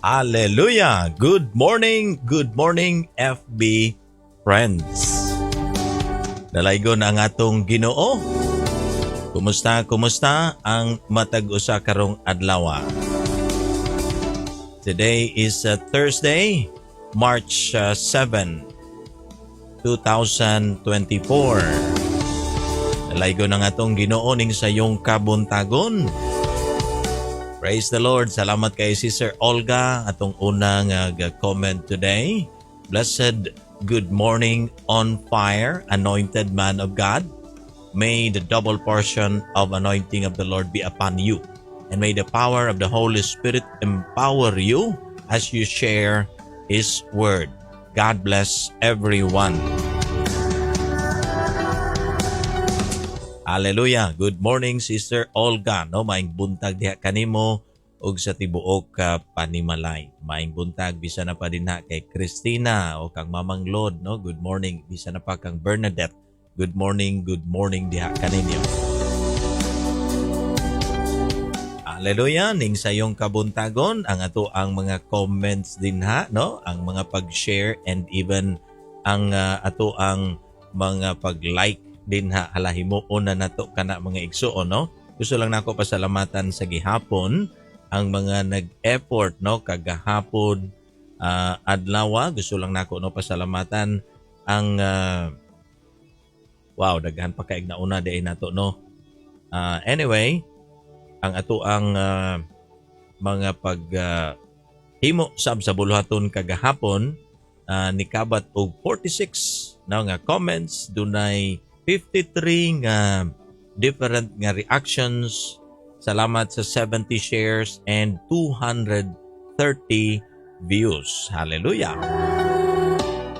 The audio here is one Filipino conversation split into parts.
Hallelujah! Good morning FB friends. Dalaygon ang atong Ginoo. Kumusta ang matag-usa karong adlaw? Today is Thursday, March 7, 2024. Dalaygon ang atong Ginoo ning sayong kabuntagon. Praise the Lord. Salamat kay Sister Olga atong unang comment today. Blessed good morning on fire, anointed man of God. May the double portion of anointing of the Lord be upon you. And may the power of the Holy Spirit empower you as you share His word. God bless everyone. Hallelujah. Good morning, Sister Olga. No, maing buntag diha kanimo ug sa tibuok panimalay. Maing buntag bisa na pa dinha kay Christina o kang Mamang Lord, no. Good morning. Bisa na pa kang Bernadette. Good morning diha kaninyo. Hallelujah. Ning sayong kabuntagon ang ato ang mga comments dinha, no, ang mga pag-share and even ang ato ang mga pag-like dinha halahimo una nato kana mga igsuon, no. Gusto lang nako pasalamatan sa gihapon ang mga nag-effort, no, kagahapon adlaw. Gusto lang nako no pasalamatan ang wow, daghan pa kaig nauna di nato, no. Anyway, ang ato ang mga pag himo sab sa buluhaton kagahapon nikabat og 46 na nga comments, dunay 53 nga different nga reactions. Salamat sa 70 shares and 230 views. Hallelujah.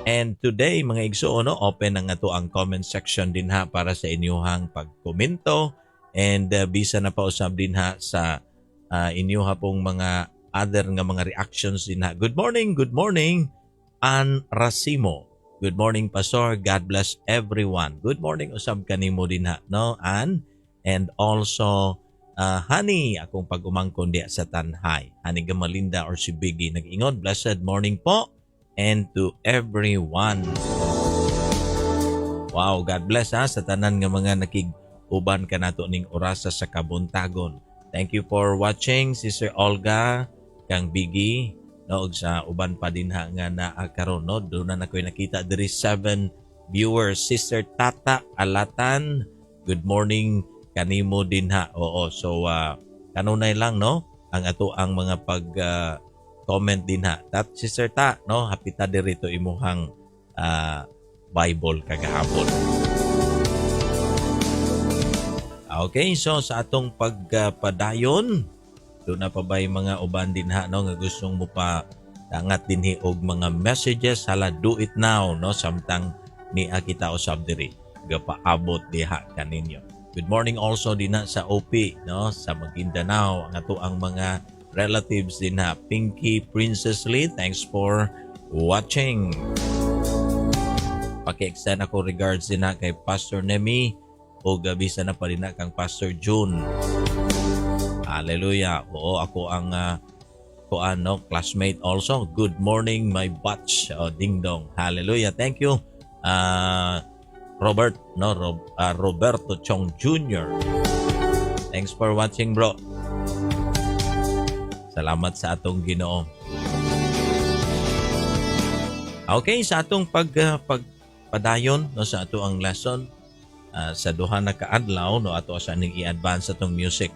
And today mga igsuon, no, open ang ato ang comment section dinha para sa inyuhang pagkomento and bisa na pa usab dinha sa inyuha pong mga other nga mga reactions dinha. Good morning Ann Racimo. Good morning, Pastor. God bless everyone. Good morning, usab kanimo dinha, no, Ann. And also, Honey, akong pag-umangkon diya sa Tanhay. Honey Gamalinda or si Biggie nag-ingon. Blessed morning po and to everyone. Wow, God bless sa tanan nga mga nakig-uban ka nato ning orasa sa kabuntagon. Thank you for watching, Sister Olga, kang Biggie. No, sa uban pa din nga karon, no, doon na ako'y nakita diri 7 viewers. Sister Tata Alatan, good morning kanimo din ha. Oo, so kanunay lang, no, ang ato ang mga pag comment din ha. Sister Ta, no, hapita diri to imuhang Bible kagahapon. Okay, so sa atong pagpadayon, doon na pa ba'y mga uban din ha, no, nga gustong mo pa dangat din og mga messages, hala, do it now, no, samtang ni kita usab diri gapaabot diha kaninyo. Good morning also din na sa OP, no, sa Maguindanao, ang ato ang mga relatives din ha. Pinky Princess Lee, thanks for watching. Paki-extend ako regards din na kay Pastor Nemi o gabisa na pa rin na kang Pastor June. Hallelujah. Oo, ako ang classmate also. Good morning, my batch. Ding dong. Hallelujah. Thank you. Robert, no, Roberto Chong Jr. Thanks for watching, bro. Salamat sa atong Ginoo. Okay, sa atong pagpadayon, no, sa ato ang lesson sa duha na kaadlaw, no, ato sa ning i-advance atong music.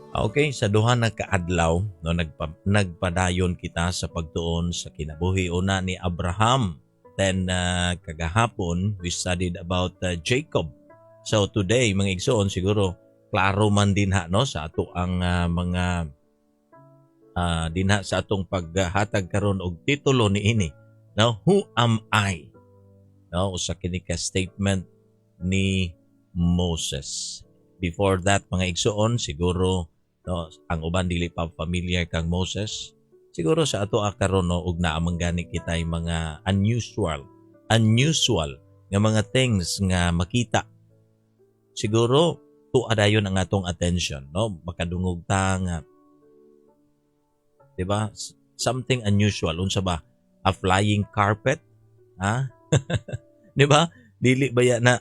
Okay, sa duha na kaadlaw, no, nagpadayon kita sa pagtuon sa kinabuhi una ni Abraham. Then kagahapon we studied about Jacob. So today mga igsoon, siguro klaro man din ha, no, sa ato ang mga dinha sa atong paghatag karon og titulo niini, no, who am I, no, usa kini ka statement ni Moses. Before that mga igsoon, siguro, no, ang uban dili pa familiar kang Moses, siguro sa ato karon, no, ug naamang gani kitay mga unusual nga mga things nga makita siguro tuadayon ang atong attention, no? Makadungog ta nga, 'di ba? Something unusual unsa ba? A flying carpet, ha? 'Di ba? Dili ba ya na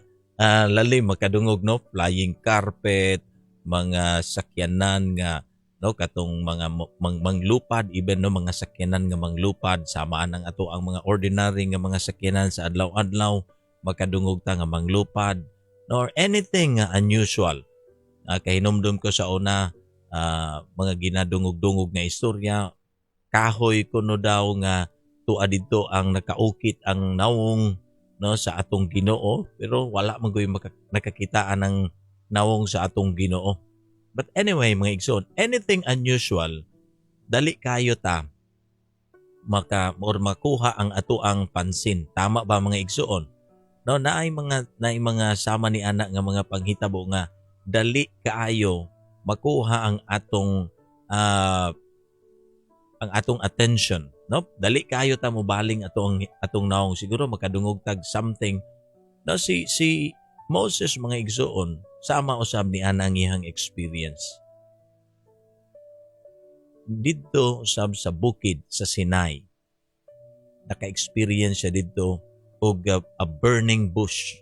lalim makadungog, no? Flying carpet, mga sakyanan nga, no, katong mga manglupad, even no mga sakyanan nga manglupad, samaan ang ato ang mga ordinary nga mga sakyanan sa adlaw-adlaw, makadungog ta nga manglupad, no, or anything nga unusual. Kahinumdum ko sa una, mga ginadungog-dungog nga istorya, kahoy kuno daw nga tuwa didto ang nakaukit ang nawong, no, sa atong Ginoo, pero wala man gyud nakakitaan ng nawong sa atong Ginoo. But anyway, mga igsoon, anything unusual, dali kayo ta makuha ang ato ang pansin. Tama ba, mga igsoon? No, naay mga sama ni ana nga mga panghitabo nga dali kaayo makuha ang atong attention, no? Dali kayo ta mobaling atong naong, siguro makadungog tag something. No, si Moses, mga igsoon, sama usab ni ana ang iyang experience. Didto usab sa bukid sa Sinai, naka-experience siya didto og a burning bush,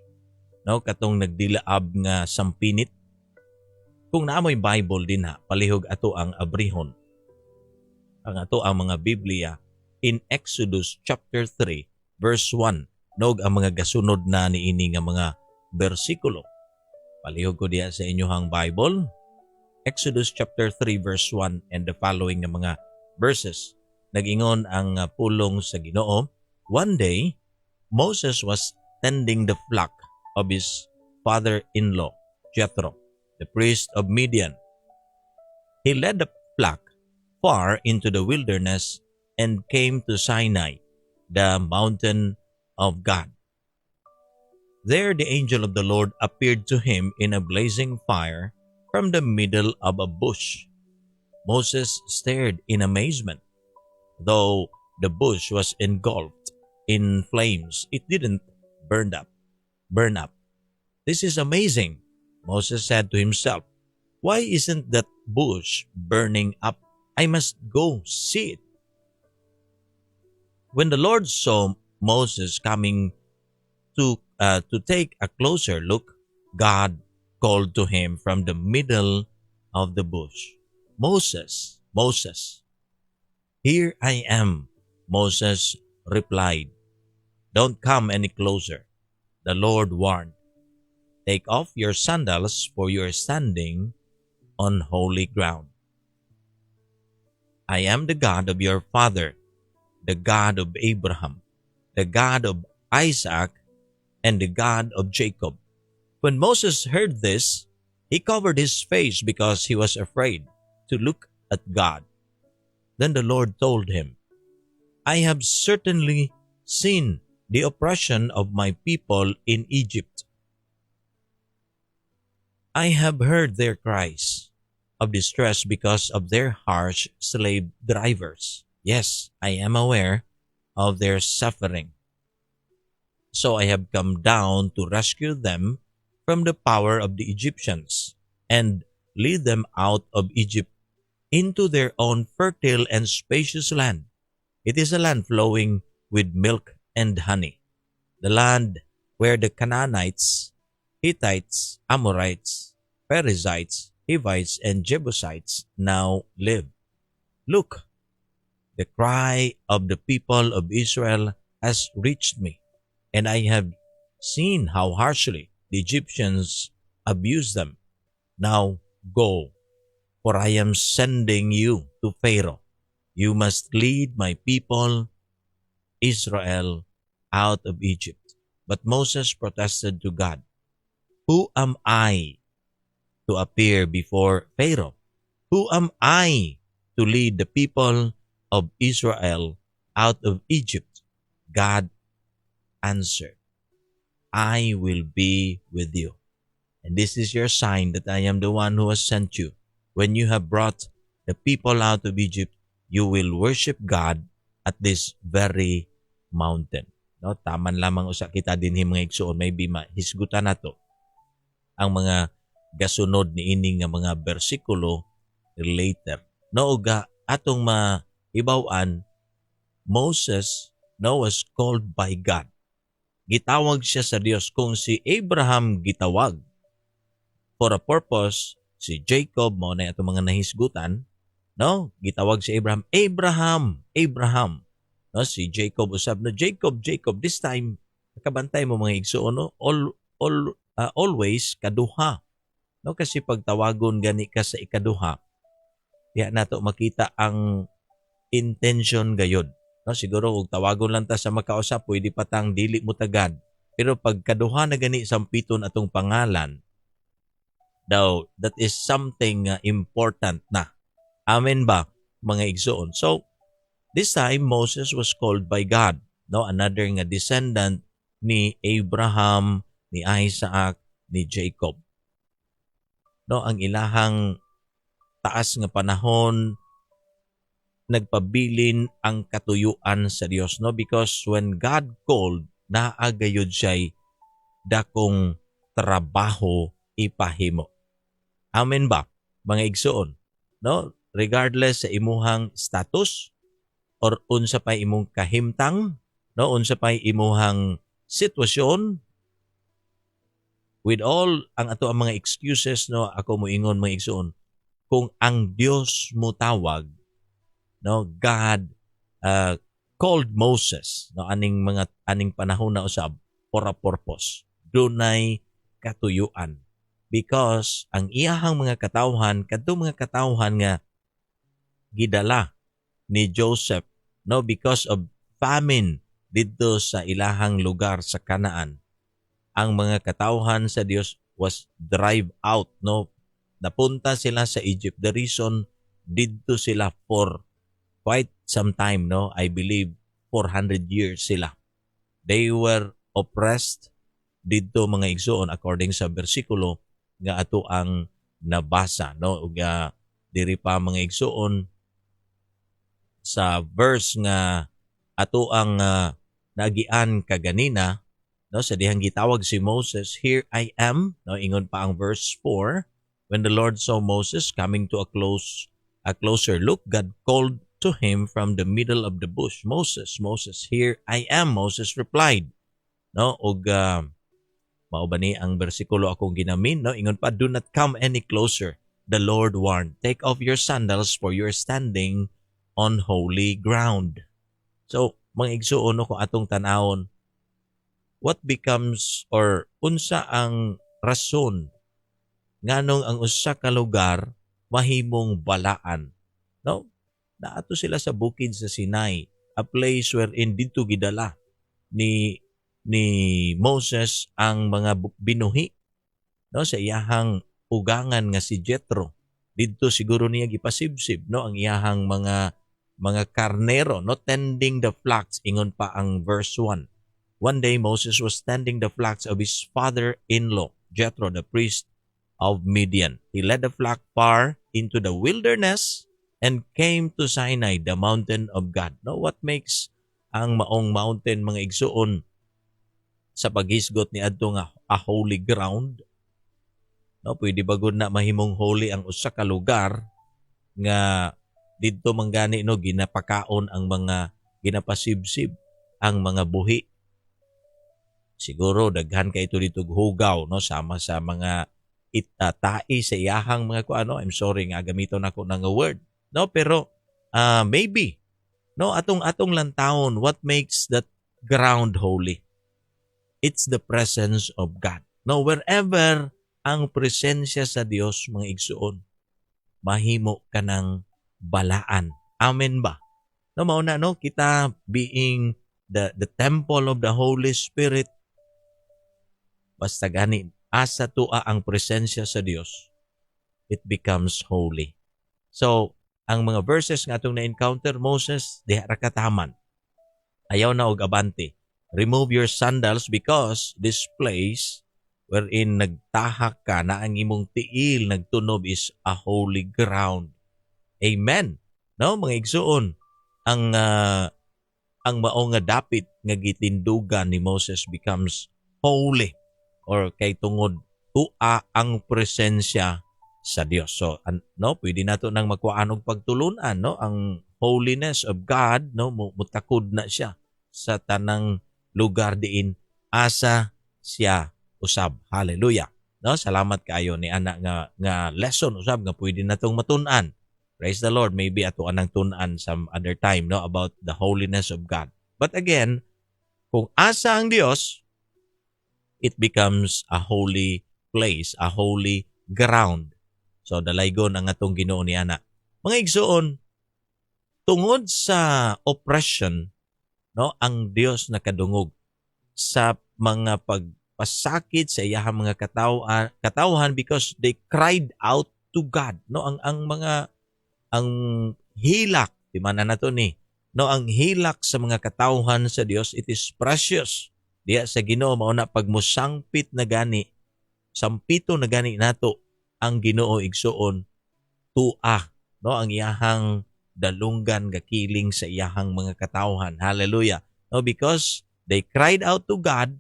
no, katong nagdilaab nga sampinit. Kung naamoy Bible din ha, palihog ato ang abrihon ang ato ang mga Biblia in Exodus chapter 3 verse 1, nog ang mga gasunod na niini nga mga bersikulo. Palihog ko diya sa inyohang Bible, Exodus chapter 3 verse 1 and the following nga mga verses. Nag-ingon ang pulong sa Ginoo, one day Moses was tending the flock of his father-in-law Jethro, the priest of Midian. He led the flock far into the wilderness and came to Sinai, the mountain of God. There the angel of the Lord appeared to him in a blazing fire from the middle of a bush. Moses stared in amazement. Though the bush was engulfed in flames, it didn't burn up. This is amazing, Moses said to himself. Why isn't that bush burning up? I must go see it. When the Lord saw Moses coming to take a closer look, God called to him from the middle of the bush, Moses, Moses. Here I am, Moses replied. Don't come any closer, the Lord warned. Take off your sandals, for you are standing on holy ground. I am the God of your father, the God of Abraham, the God of Isaac, and the God of Jacob. When Moses heard this, he covered his face because he was afraid to look at God. Then the Lord told him, I have certainly seen the oppression of my people in Egypt. I have heard their cries of distress because of their harsh slave drivers. Yes, I am aware of their suffering. So I have come down to rescue them from the power of the Egyptians and lead them out of Egypt into their own fertile and spacious land. It is a land flowing with milk and honey, the land where the Canaanites, Hittites, Amorites, Perizzites, Hivites, and Jebusites now live. Look, the cry of the people of Israel has reached me, and I have seen how harshly the Egyptians abuse them. Now go, for I am sending you to Pharaoh. You must lead my people, Israel, out of Egypt. But Moses protested to God, Who am I to appear before Pharaoh? Who am I to lead the people of Israel out of Egypt? God answered, I will be with you. And this is your sign that I am the one who has sent you. When you have brought the people out of Egypt, you will worship God at this very mountain. No, taman lamang usa kita din mga igsoon, maybe mahisgutan nato. ang mga gasunod ni ini nga mga bersikulo later. No, uga atong maibaw-an, Moses was called by God. Gitawag siya sa Dios. Kung si Abraham gitawag for a purpose, si Jacob mo na itong mga nahisgutan, no? Gitawag si Abraham, Abraham. No, si Jacob usab no, Jacob. This time nakabantay mo mga igsuon, no? Always kaduha. No, kasi pag tawagon gani ka sa ikaduha, diha nato makita ang intention gayod. No, siguro kung tawagon lang ta sa makausap, pwede patang dili mo tagad. Pero pag kaduha na gani sampiton atong pangalan, daw that is something important na. Amen ba, mga igsoon? So, this time Moses was called by God, no, another nga descendant ni Abraham, ni Isaac, ni Jacob. No, ang ilahang taas nga panahon nagpabilin ang katuyuan sa Dios, no, because when God called, naagayod siya'y dakong trabaho ipahimo. Amen ba, mga igsoon? No, regardless sa imuhang status or unsa pay imong kahimtang, no, unsa pay imuhang sitwasyon, with all ang ato ang mga excuses, no, ako moingon mga igsoon, kung ang Dios mo tawag, no, God called Moses, no, aning panahon na usab for a purpose. Dunay katuyuan because ang iyahang mga katawhan kadto mga katawhan nga gidala ni Joseph, no, because of famine didto sa ilahang lugar sa Canaan. Ang mga katawhan sa Dios was drive out, no, napunta sila sa Egypt. The reason didto sila for quite some time, no, I believe 400 years sila. They were oppressed didto mga igsoon according sa bersikulo nga ato ang nabasa, no, uga diri pa mga igsoon sa verse nga ato ang nagian kaganina, no, sa dihang gitawag si Moses, here I am, no, ingon pa ang verse 4, when the Lord saw Moses coming to a closer look, God called to him from the middle of the bush, Moses, Moses, here I am, Moses replied. No, ug mao ba ni ang bersikulo akong ginamin, no, ingon pa, do not come any closer, the Lord warned, take off your sandals for you are standing on holy ground. So mga igsuon, no, kung atong tanawon, what becomes or unsa ang rason nganong ang usa ka lugar mahimong balaan, no? Naato sila sa bukid sa Sinai, a place wherein dito gidala ni Moses ang mga binuhi, no, sa iyahang ugangan nga si Jethro. Didto siguro niya gipasibsib, no, ang iyahang mga karnero, no, tending the flocks, ingon pa ang verse 1. One day Moses was tending the flocks of his father-in-law, Jethro, the priest of Midian. He led the flock far into the wilderness and came to Sinai, the mountain of God. No, what makes ang maong mountain, mga igsuon, sa paghisgot ni adto nga a holy ground? No, pwede ba gud na mahimong holy ang usa ka lugar nga didto manggani, no, ginapakaon ang mga ginapasibsib ang mga buhi? Siguro daghan kay ito dito hugaw, no, sama sa mga itatai sa iyahang mga kuano. I'm sorry nga gamiton ako ng word, no, pero maybe, no, atong lantawon, what makes that ground holy? It's the presence of God. No, wherever ang presensya sa Dios, mga igsuon, mahimo ka ng balaan. Amen ba? No, mauna, no, kita being the temple of the Holy Spirit, basta gani asa tua ang presensya sa Dios, it becomes holy. So, ang mga verses nga atong na-encounter, Moses, diha ra kataman. Ayaw na og abante. Remove your sandals because this place wherein nagtahak ka na ang imong tiil nagtunob is a holy ground. Amen. No, mga igsuon, ang mao nga dapit nga gitindugan ni Moses becomes holy, or kay tungod tua ang presensya sa Dios. So no, pwede nato nang magkuhaan og pagtulunan, no, ang holiness of God, no, mutakod na siya sa tanang lugar diin asa siya usab. Hallelujah. No, salamat kaayo ni ana nga lesson usab nga pwede natong matun-an. Praise the Lord. Maybe ato anang tun-an some other time, no, about the holiness of God. But again, kung asa ang Dios, it becomes a holy place, a holy ground. So dalaygon ang atong Ginoo ni ana. Mga igsoon, tungod sa oppression, no, ang Dios nakadungog sa mga pagpasakit sa iyahang mga katawhan because they cried out to God, no, ang hilak di man na nato ni, no, ang hilak sa mga katawhan sa Dios, it is precious diya sa Ginoo. Mao na pagmusangpit na gani, sampito na gani nato ang Ginoo igsuon, tua, no, ang iyahang dalunggan gakiling sa iyahang mga katawhan. Hallelujah. No, because they cried out to God,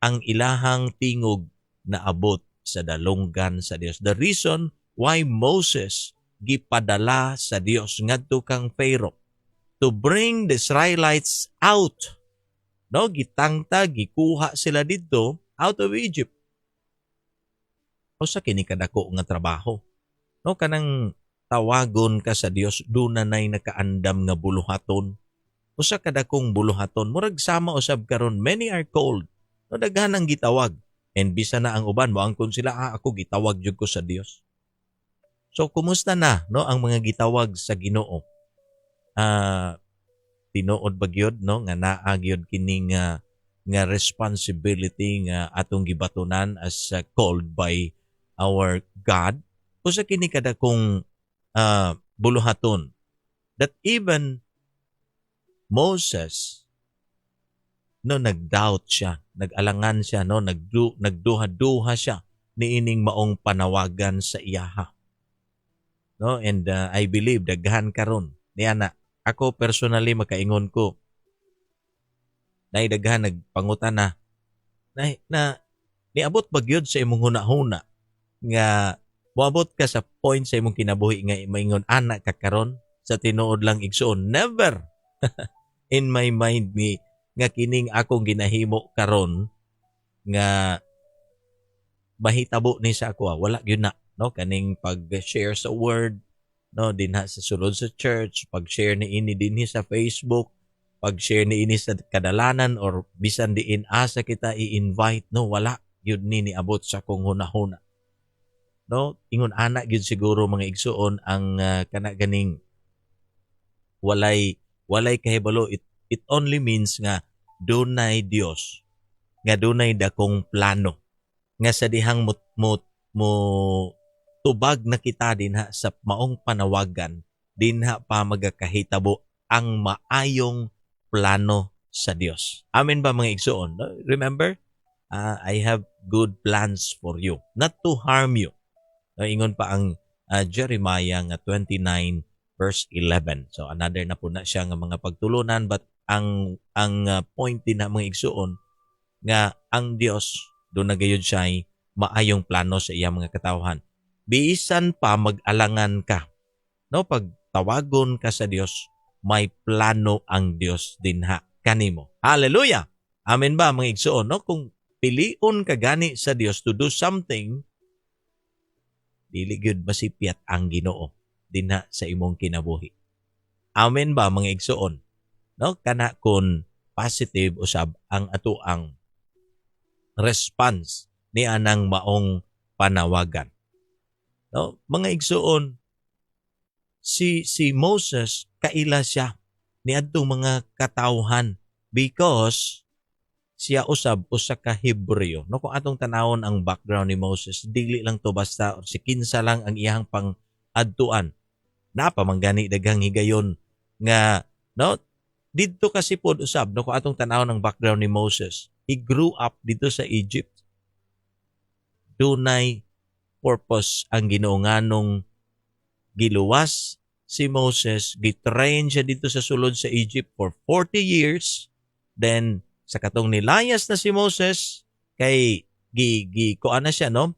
ang ilahang tingog na abot sa dalunggan sa Dios. The reason why Moses gipadala sa Dios ngadto kang Pharaoh to bring the Israelites out, no, gitangta gikuha sila didto out of Egypt. O sa kini kadako nga trabaho, no, kanang tawagon ka sa Dios dunay nakaandam nga buluhaton. Usa kadakong buluhaton murag sama usab karon, many are called, no, daghan ang gitawag, and bisa na ang uban moangkon sila, ako gitawag jud ko sa Dios. So kumusta na, no, ang mga gitawag sa Ginoo? Tinuod ba gyud, no, nga naa gyud kining nga responsibility nga atong gibatunan as called by our God? Usa kini kadakong buluhaton that even Moses, no, nagdoubt siya, nag-alangan siya, no, nagduha-duha siya niining maong panawagan sa iyaha. No, and I believe daghan karon niana. Ako personally makaingon ko, nay daghan nagpangutan na niabot ba gyud sa imong hunahuna nga moabot ka sa point sa imong kinabuhi nga maingon ana ka karon sa tinuod lang igsuon? Never. In my mind nga kining akong ginahimo karon nga mahitabo ni sa ako, wala gyud na, no, kaning pag-share sa word, no, dinha sa sulod sa church, pag-share ni ini dinhi sa Facebook, pag-share ni ini sa kadalanan or bisan diin asa kita i-invite, no, wala gyud ni niabot sa akong hunahuna. No, ingon ana gyud siguro mga igsuon ang kana ganing walay kahibalo. It only means nga dunay Dios, nga dunay dakong plano, nga sa dihang mo tubag na kita dinha sa maong panawagan, dinha pa magakahitabo ang maayong plano sa Dios. Amen ba mga igsuon? Remember, I have good plans for you, not to harm you. Ingon pa ang Jeremiah nga 29 verse 11. So another na po na siya nga mga pagtulunan, but ang point din na mga igsuon nga ang Dios do nagayod siya maayong plano sa iyang mga katawhan. Biisan pa mag-alangan ka, no, pagtawagon ka sa Dios, may plano ang Dios dinha kanimo. Hallelujah. Amen ba mga igsuon? No, kung pilion ka gani sa Dios to do something, dili gyud masipyat ang Ginoo dinha sa imong kinabuhi. Amen ba mga igsuon? No, kana kun positive usab ang atoang response ni anang maong panawagan. No, mga igsuon, si Moses kaila siya niadtong mga katawhan because siya usab usa ka Hebreo. No, kung atong tanawon ang background ni Moses, dili lang to basta or si kinsa lang ang iyang pang-adtuan. Napamanggani daghang higayon nga, no, didto kasi pod usab, no, kung atong tanawon ang background ni Moses, he grew up dito sa Egypt. Dunay purpose ang Ginoo nganong giluwas si Moses, gitrain siya dito sa sulod sa Egypt for 40 years. Then sa katong nilayas na si Moses, kay kuan na siya no,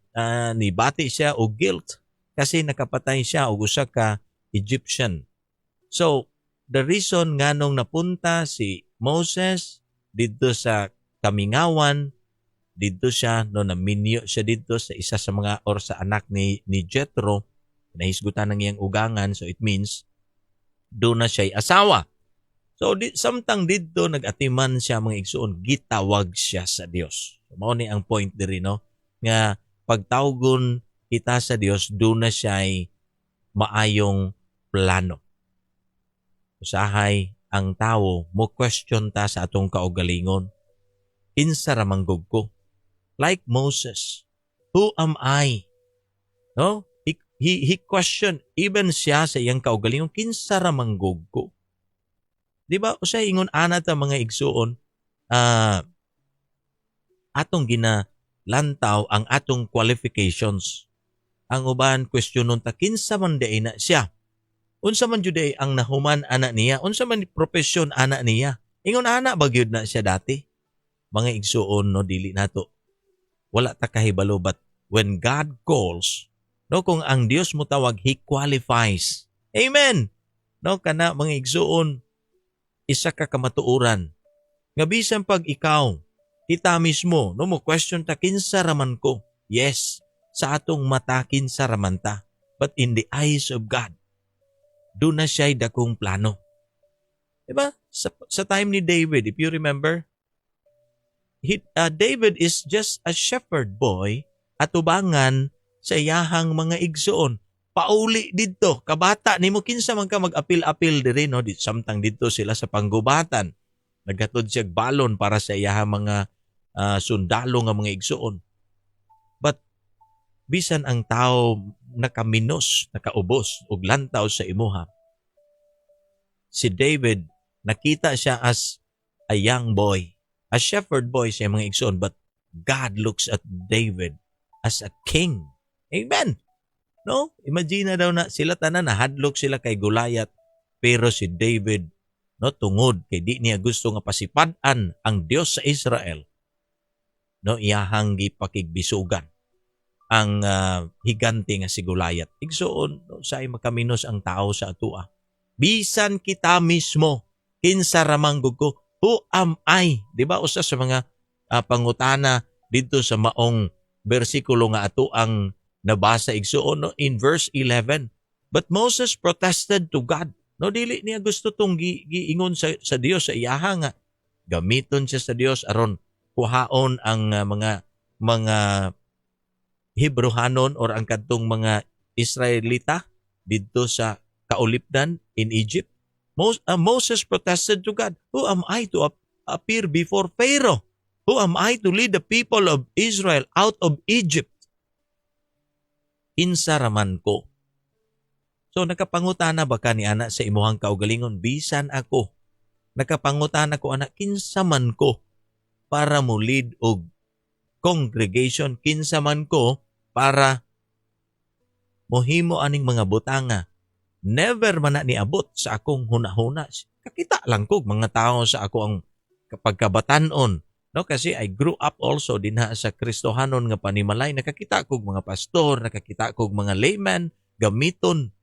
nibati siya og guilt kasi nakapatay siya og usa ka Egyptian. So the reason nganong napunta si Moses didto sa Kamingawan, didto siya no, naminyo siya didto sa isa sa mga or sa anak ni Jethro, nahisgutan ng iyang ugangan, so it means do na siya'y asawa. So samtang didto nagatiman siya mga igsoon, gitawag siya sa Dios. So, mao ni ang point diri no, nga pagtawgon kita sa Dios, do na siya'y maayong plano. Usahay ang tawo mo question ta sa atong kaugalingon, kinsa ra manggug ko? Like Moses, who am I? No? He questioned even siya sa iyang kaugalingon, kinsa ra manggug ko? Di ba? Usay ingon ana ta mga igsuon, atong ginalantaw ang atong qualifications. Ang uban questionon ta, kinsa man day na siya? Unsa man jud ay ang nahuman ana niya? Unsa man profesyon ana niya? Ingon ana ba gyud na siya dati? Mga igsuon no, dili nato. Wala ta kahibalo, but when God calls, no, kung ang Dios mo tawag, He qualifies. Amen. No, kana mga igsuon, isa ka kamatuoran. Nga bisan pag ikaw, kita mismo, no, mo question ta, kinsa raman ko? Yes, sa atong mata kinsa raman ta. But in the eyes of God, doon na siya'y dakong plano. Diba? Sa time ni David, if you remember, David is just a shepherd boy at ubangan sa iyahang mga igsoon. Pauli didto, kabata nimo kinsa man ka mag-apil-apil diri no, samtang didto sila sa panggubatan. Naghatod siya balon para sa iyahang mga sundalo nga mga igsoon. But bisan ang tao nakaminos, nakaubos ug lantaw sa imuha, si David nakita siya as a young boy, a shepherd boy siya mga igsoon, but God looks at David as a king. Amen. No? Imagine daw na sila tanan nahadlok sila kay Goliath, pero si David no, tungod kay di niya gusto nga pasipad-an ang Dios sa Israel, no, iyahang gipakigbisugan ang higante nga si Goliath. Igsoon no, say makaminos ang tao sa atua. Bisan kita mismo kinsa ra manggug ko, who am I? Di ba usa sa mga pangutana dito sa maong bersikulo nga ato ang nabasa igsuon no, in verse 11. But Moses protested to God. No, dili niya gusto tong giingon sa Dios sa iyaha nga gamiton siya sa Dios aron kuhaon ang mga Hebrehanon or ang kadtong mga Israelita didto sa kaulipdan in Egypt. Moses protested to God, who am I to appear before Pharaoh? Who am I to lead the people of Israel out of Egypt? Kinsa raman ko. So nakapangutana ba ka ni ana sa imuhang kaugalingon, bisan ako? Nakapangutana ko ana, kinsa man ko para mo lead og congregation, kinsa man ko para mohimo aning mga butanga. Never man na niabot sa akong hunahuna. Kakita lang ko mga tao sa ako ang kapagkabatanon. No, kasi I grew up also dinha sa Kristohanon nga panimalay. Nakakita kog mga pastor, nakakita kog mga layman, gamiton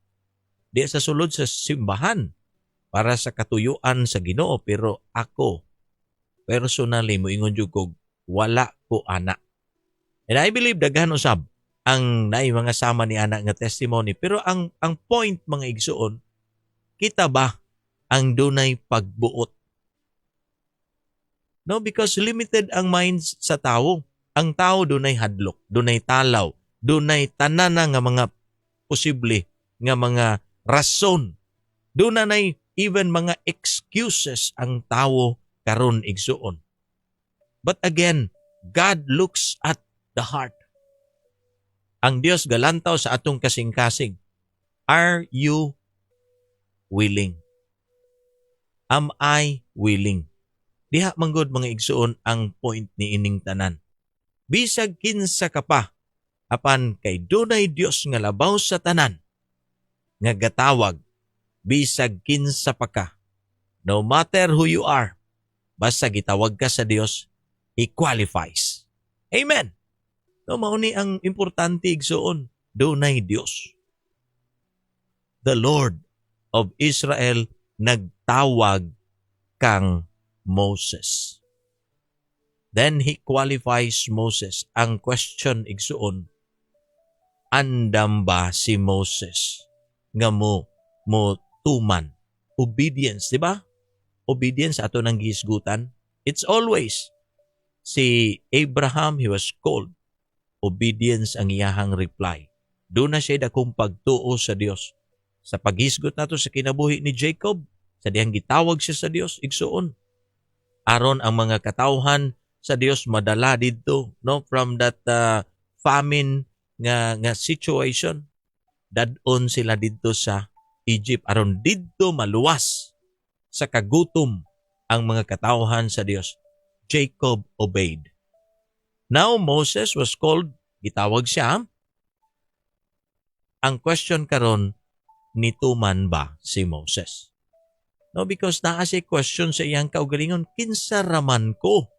di sa sulod sa simbahan para sa katuyuan sa Ginoo, pero ako personally moingon jud kog wala ko ana. And I believe daghan usab ang naay mga sama ni ana nga testimony, pero ang point mga igsuon, kita ba ang dunay pagbuot? No, because limited ang minds sa tao. Ang tao dunay hadlok, dunay talaw, dunay tanana nga mga posible nga mga rason. Dunay even mga excuses ang tao karon igsuon. But again, God looks at the heart. Ang Dios galantaw sa atong kasing-kasing. Are you willing? Am I willing? Diha manggod mga igsuon ang point ni ining tanan. Bisag kinsa ka pa, apan kay dunay Dios nga labaw sa tanan, nga gatawag, bisag kinsa pa ka. No matter who you are, basta gitawag ka sa Dios, He qualifies. Amen. No, mao ni ang importante igsuon. Dunay Dios. The Lord of Israel nagtawag kang Moses. Then he qualifies Moses. Ang question igsuon, andam ba si Moses nga mo tuman? Obedience, di ba? Obedience ato nang gihisgutan. It's always si Abraham, he was called. Obedience ang iyahang reply. Doon na siya dakong pagtuo sa Dios. Sa paghisgot nato sa kinabuhi ni Jacob, sa diyang gitawag siya sa Dios, igsuon. Aron ang mga katawhan sa Dios madala didto, no, from that famine nga situation. Dadon sila didto sa Egypt aron didto maluwas sa kagutom ang mga katawhan sa Dios. Jacob obeyed. Now Moses was called, gitawag siya. Ang question karon, nituman ba si Moses? No, because naa siya question sa iyang kaugalingon, kinsa raman ko?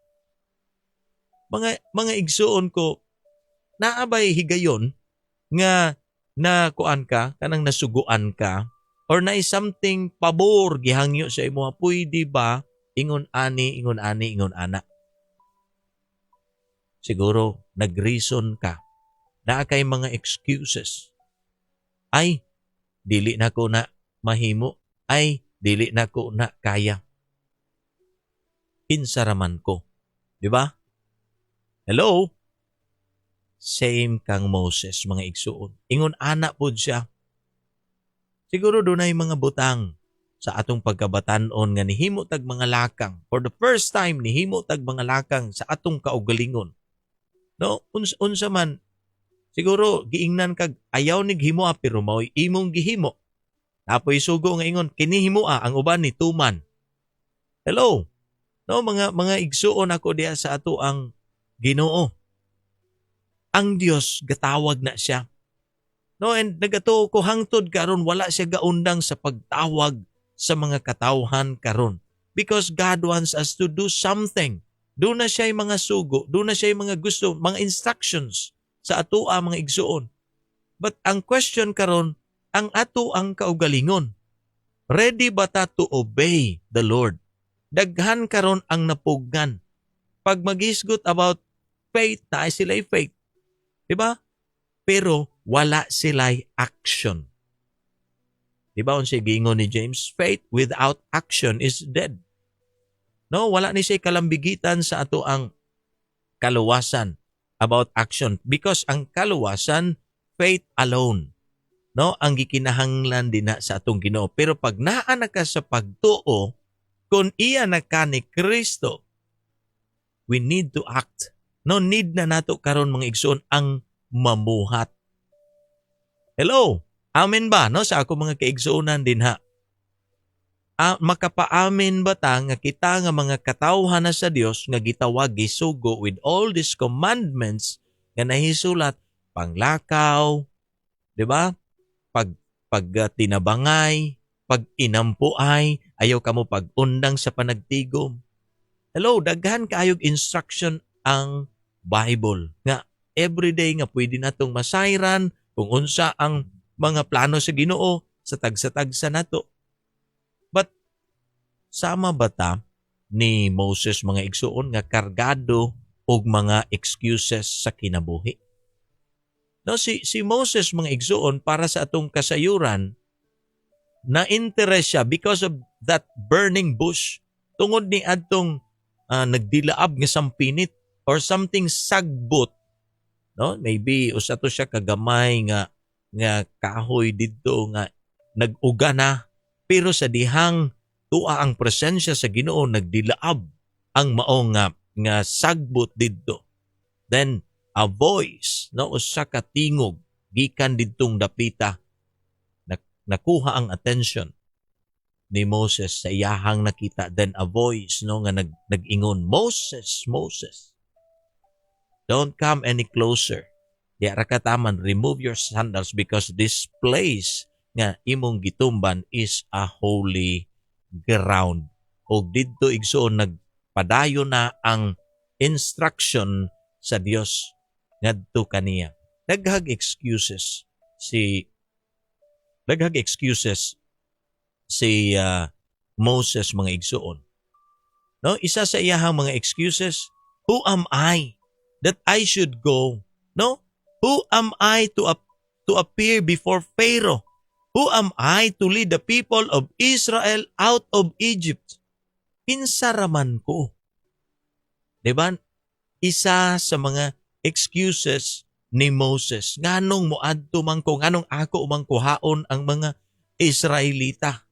Mga igsuon ko, naabay higayon nga na kuan ka, kanang nasuguan ka, or na something pabor gihangyo sa imo, pwede ba ingon ani, ingon ana? Siguro nag-reason ka. Na kay mga excuses. Ay, dili na ko na mahimo. Ay, dili na ko na kaya. Kinsaraman ko. Di ba? Hello? Same kang Moses, mga igsuon. Ingon ana pod siya. Siguro doon ay mga butang sa atong pagkabatanon nga nihimo tag mga lakang. For the first time, nihimo tag mga lakang sa atong kaugalingon. No, unsa man, siguro giingnan kag ayaw ni gihimo pero mao'y imong gihimo. Tapoy sugo nga ingon kini himo ang uban ni tuman. Hello. No, mga igsuon ako diha sa ato ang Ginoo. Ang Dios gatawag na siya. No, and nagato ko hangtod karon wala siya gaundang sa pagtawag sa mga katawhan karon because God wants us to do something. Doon na siya yung mga sugo, doon na siya yung mga gusto, mga instructions sa ato ang mga igsuon. But ang question karon, ang ato ang kaugalingon. Ready ba ta to obey the Lord? Daghan karon ang napugnan. Pag maghisgot about faith, na sila'y faith. Diba? Pero wala sila'y action. Diba kung siya gingon ni James, faith without action is dead. No, wala ni siya kalambigitan sa ato ang kaluwasan about action because ang kaluwasan, faith alone. No, ang gikinahanglan din na sa atong Ginoo. Pero pag naa na ka sa pagtuo, kung iya na ka ni Kristo, we need to act. No, need na nato karon mga igsoon ang mamuhat. Hello, amen ba no sa ako mga kaigsuonan din ha? Makapaamin ba ta nga kita nga mga katawhan na sa Dios nga gitawag gisugo with all these commandments nga nahisulat panglakaw, di ba? Pag tinabangay, pag inampuay, ayaw kamo pag-undang sa panagtigom. Hello, daghan kaayog instruction ang Bible nga everyday nga pwede natong masayran kung unsa ang mga plano sa Ginoo sa tagsa-tagsa nato. But sama ba ta ni Moses mga igsuon nga kargado og mga excuses sa kinabuhi? No, si Moses mga igsuon para sa atong kasayuran na interest siya because of that burning bush tungod ni adtong nagdilaab nga sampinit or something sagbot. No, maybe usa to siya kagamay nga kahoy didto nga nag-uga na pero sa dihang tua ang presensya sa Ginoo nagdilaab ang maong nga sagbot didto. Then a voice no usa ka tingog gikan didtong dapita nakuha ang attention ni Moses sa iyahang nakita. Then a voice no nga nag-ingon, Moses, Moses, don't come any closer. Di ara ka taman, remove your sandals because this place nga imong gitumban is a holy ground. O didto igsoon nagpadayon na ang instruction sa Dios. ngadto kaniya. Daghag excuses si Moses mga igsuon. No, isa sa iyahang mga excuses, who am I that I should go? No? Who am I to appear before Pharaoh? Who am I to lead the people of Israel out of Egypt? Kinsa raman ko. 'Di ba? Isa sa mga excuses ni Moses. Nganong moadto man ko, nganong ako umang kuhaon ang mga Israelita.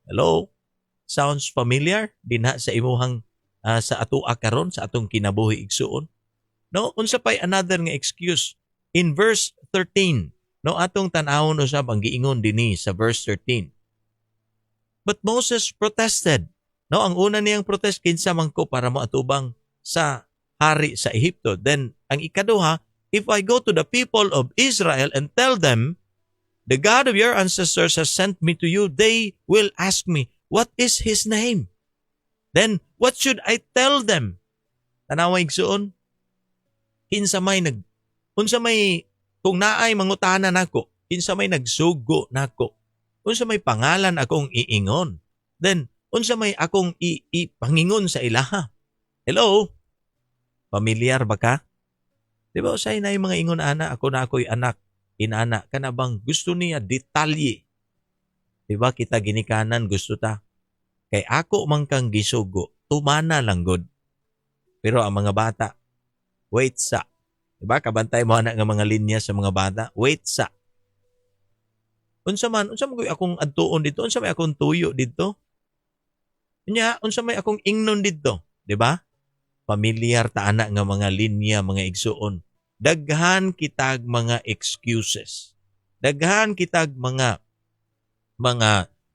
Hello? Sounds familiar? Dinha sa imuhang sa atoa karon sa atong kinabuhi igsuon. No, unsa pay another nga excuse in verse 13. No, atong tan-awon usab ang giingon dinhi sa verse 13. But Moses protested. No, ang una niyang protest kinsa man ko para moatubang sa hari sa Ehipto. Then ang ikaduha, if I go to the people of Israel and tell them, the God of your ancestors has sent me to you, they will ask me, what is his name? Then what should I tell them? Tanawa igsuon, kung naay mangutana nako, kinsa may nagsugo nako, unsa may pangalan akong iingon, then unsa may akong ipangingon sa ilaha. Hello? Pamilyar ba ka? Di ba usay na yung mga ingon ana, ako na ako'y anak, inana, ka na bang gusto niya detalye? Di ba kita ginikanan gusto ta? Kay ako man kang gisugo, tumana lang god. Pero ang mga bata, wait sa. Di ba kabantay mo anak ng mga linya sa mga bata, wait sa. Unsa man ko'y akong adtuon dito, unsa may akong tuyo dito? Unsa may akong ingnon dito, di ba? Pamilyar ta ana nga mga linya, mga igsuon. Daghan kitag mga excuses. Daghan kitag mga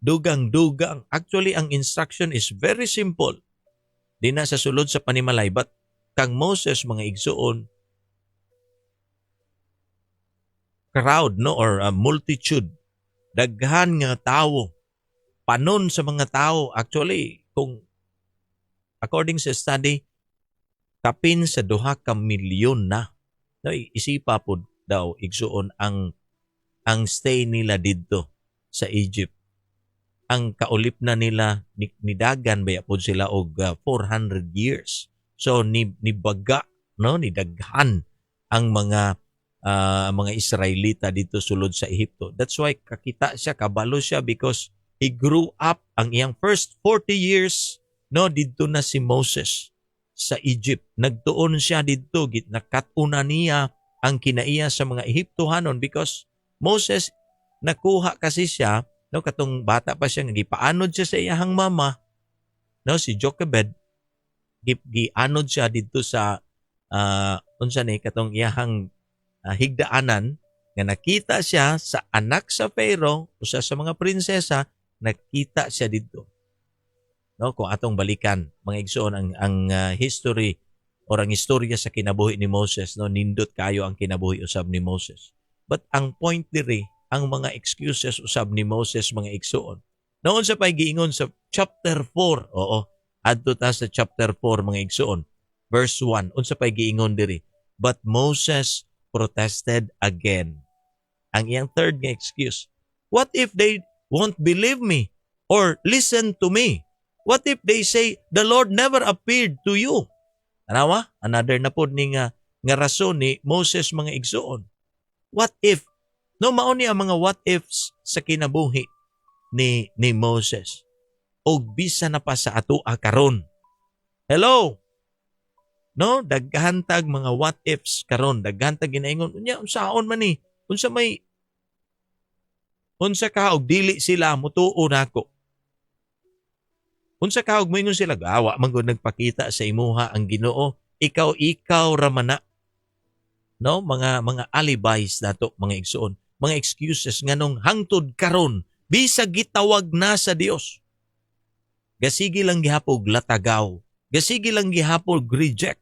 dugang-dugang. Actually, ang instruction is very simple. Di na sa sulod sa panimalay. But kang Moses, mga igsuon, crowd, no, or multitude, daghan nga tawo, panon sa mga tao. Actually, kung according sa study, kapin sa 2 ka milyon na. No, isipa po daw igsuon ang stay nila dito sa Egypt. Ang kaulip na nila nidagan baya po sila og 400 years. So nibaga, no, nidaghan ang mga Israelita dito sulod sa Ehipto. That's why kakita siya, kabalo siya because he grew up ang iyang first 40 years, no, dito na si Moses sa Egypt. Nagtuon siya dito, nakatuna niya ang kinaiya sa mga Ehiptohanon because Moses nakuha kasi siya, no, katong bata pa siya, gipaanod siya sa iyahang mama, no, si Jochebed, gianod siya dito sa unsa ni katong iyahang higdaanan, nga nakita siya sa anak sa Pharaoh, usa sa mga prinsesa, nakita siya dito. No, kung atong balikan mga igsoon ang history or ang istorya sa kinabuhi ni Moses, no, nindot kayo ang kinabuhi usab ni Moses. But ang point diri, ang mga excuses usab ni Moses, mga igsoon. Noon sa pag-giingon sa chapter 4, adto ta sa chapter 4, mga igsoon, verse 1, unsa pag-giingon diri? But Moses protested again. Ang iyang third nga excuse, what if they won't believe me or listen to me? What if they say, the Lord never appeared to you? Tanawa? Another na po ni nga rason ni Moses, mga igsoon. What if? No, mauni ang mga what ifs sa kinabuhi ni Moses. O bisa na pa sa atoa karon. Hello? No, daghantag mga what ifs karon, daghantag ginaingon. Unya, unsaon man ni? Unsa ka og dili sila mutuo nako? Unsa ka og moingon sila, gawa man gud nagpakita sa imuha ang Ginoo, ikaw ramana. No, mga alibis nato, mga igsuon, mga excuses nganong hangtod karon bisag gitawag na sa Dios. Gasigi lang gihapog latagaw, gasigi lang gihapog reject,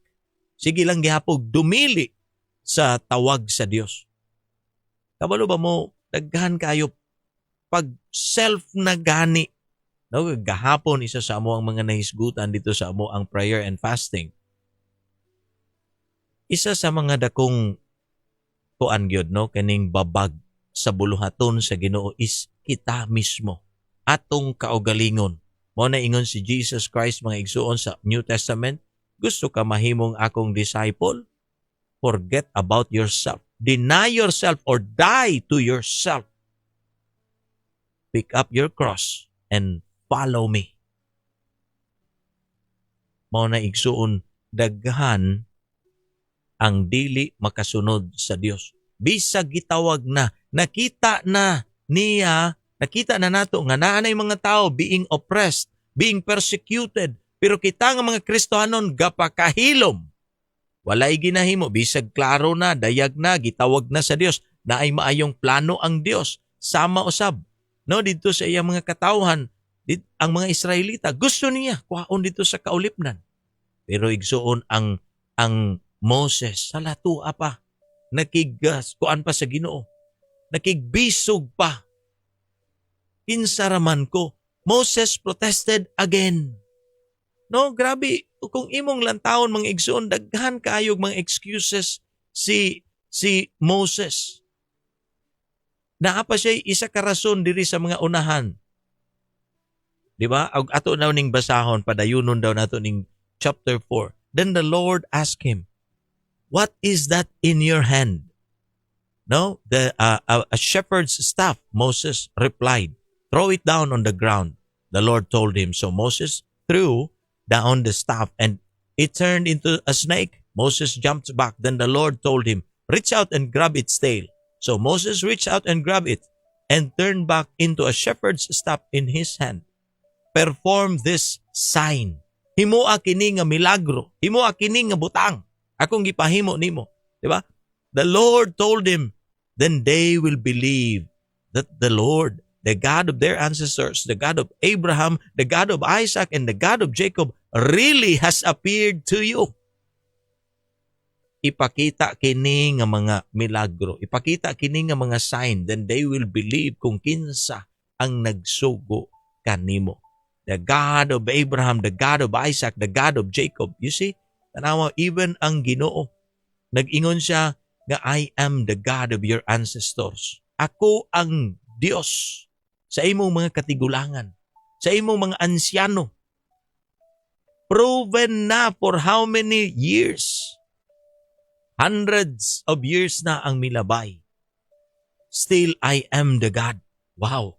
sige lang gihapog dumili sa tawag sa Dios. Kabalo ba mo, daghan kayo pag self na gani. No, gahapon isa sa amo ang mga nahisgutan dito sa amo ang prayer and fasting. isa sa mga dakong kuan gyud no kaning babag sa buluhaton sa Ginoo is kita mismo atong kaugalingon. Mao na ingon si Jesus Christ mga igsuon sa New Testament, gusto ka mahimong akong disciple? Forget about yourself. Deny yourself or die to yourself. Pick up your cross and follow me. Mao na igsuon daghan ang dili makasunod sa Dios. Bisag gitawag na, nakita na nato nga naanay mga tao being oppressed, being persecuted, pero kita nga mga Kristohanon gapakahilom. Walay ginahimo, bisag klaro na, dayag na, gitawag na sa Dios, na ay maayong plano ang Dios, sama usab. No, dito sa iyang mga katawhan, ang mga Israelita, gusto niya, kuhaon dito sa kaulipnan. Pero igsuon ang Moses, sa latua pa, kuan pa sa Ginoo, nakigbisog pa. Kinsaraman ko, Moses protested again. No, grabe, kung imong lantawon mga igsuon, daghan kaayog mga excuses si Moses. Naapa siya isa ka rason diri sa mga unahan. Di ba? Ato na ning basahon, padayunon daw nato ning chapter 4. Then the Lord asked him, "What is that in your hand?" No, a shepherd's staff. Moses replied, "Throw it down on the ground." The Lord told him. So Moses threw down the staff and it turned into a snake. Moses jumped back. Then the Lord told him, "Reach out and grab its tail." So Moses reached out and grabbed it and turned back into a shepherd's staff in his hand. Perform this sign. Himoa kini nga milagro. Himoa kini nga butang. Akong gipahimo nimo. Diba? The Lord told him, then they will believe that the Lord, the God of their ancestors, the God of Abraham, the God of Isaac, and the God of Jacob really has appeared to you. Ipakita kini nga mga milagro. Ipakita kini nga mga sign. Then they will believe kung kinsa ang nagsugo kanimo. The God of Abraham, the God of Isaac, the God of Jacob. You see, tanawa, even ang Ginoo, nag-ingon siya nga I am the God of your ancestors. Ako ang Dios sa imong mga katigulangan, sa imong mga ansyano. Proven na for how many years? Hundreds of years na ang milabay. Still, I am the God. Wow,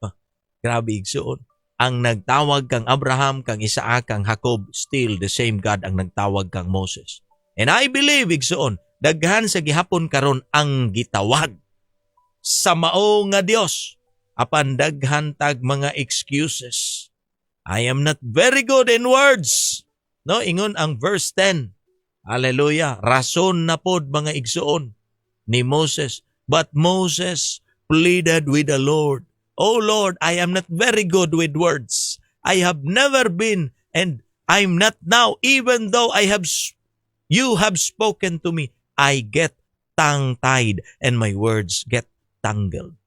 grabe igsuon. Ang nagtawag kang Abraham, kang Isaac, kang Jacob, still the same God ang nagtawag kang Moses. And I believe, igsuon, daghan sa gihapon karon ang gitawag sa mao nga Dios. Apan daghan tag mga excuses. I am not very good in words. No, ingon ang verse 10. Hallelujah. Rason na pod mga igsuon ni Moses. But Moses pleaded with the Lord. "Oh Lord, I am not very good with words. I have never been and I'm not now, even though you have spoken to me. I get tongue-tied and my words get tangled."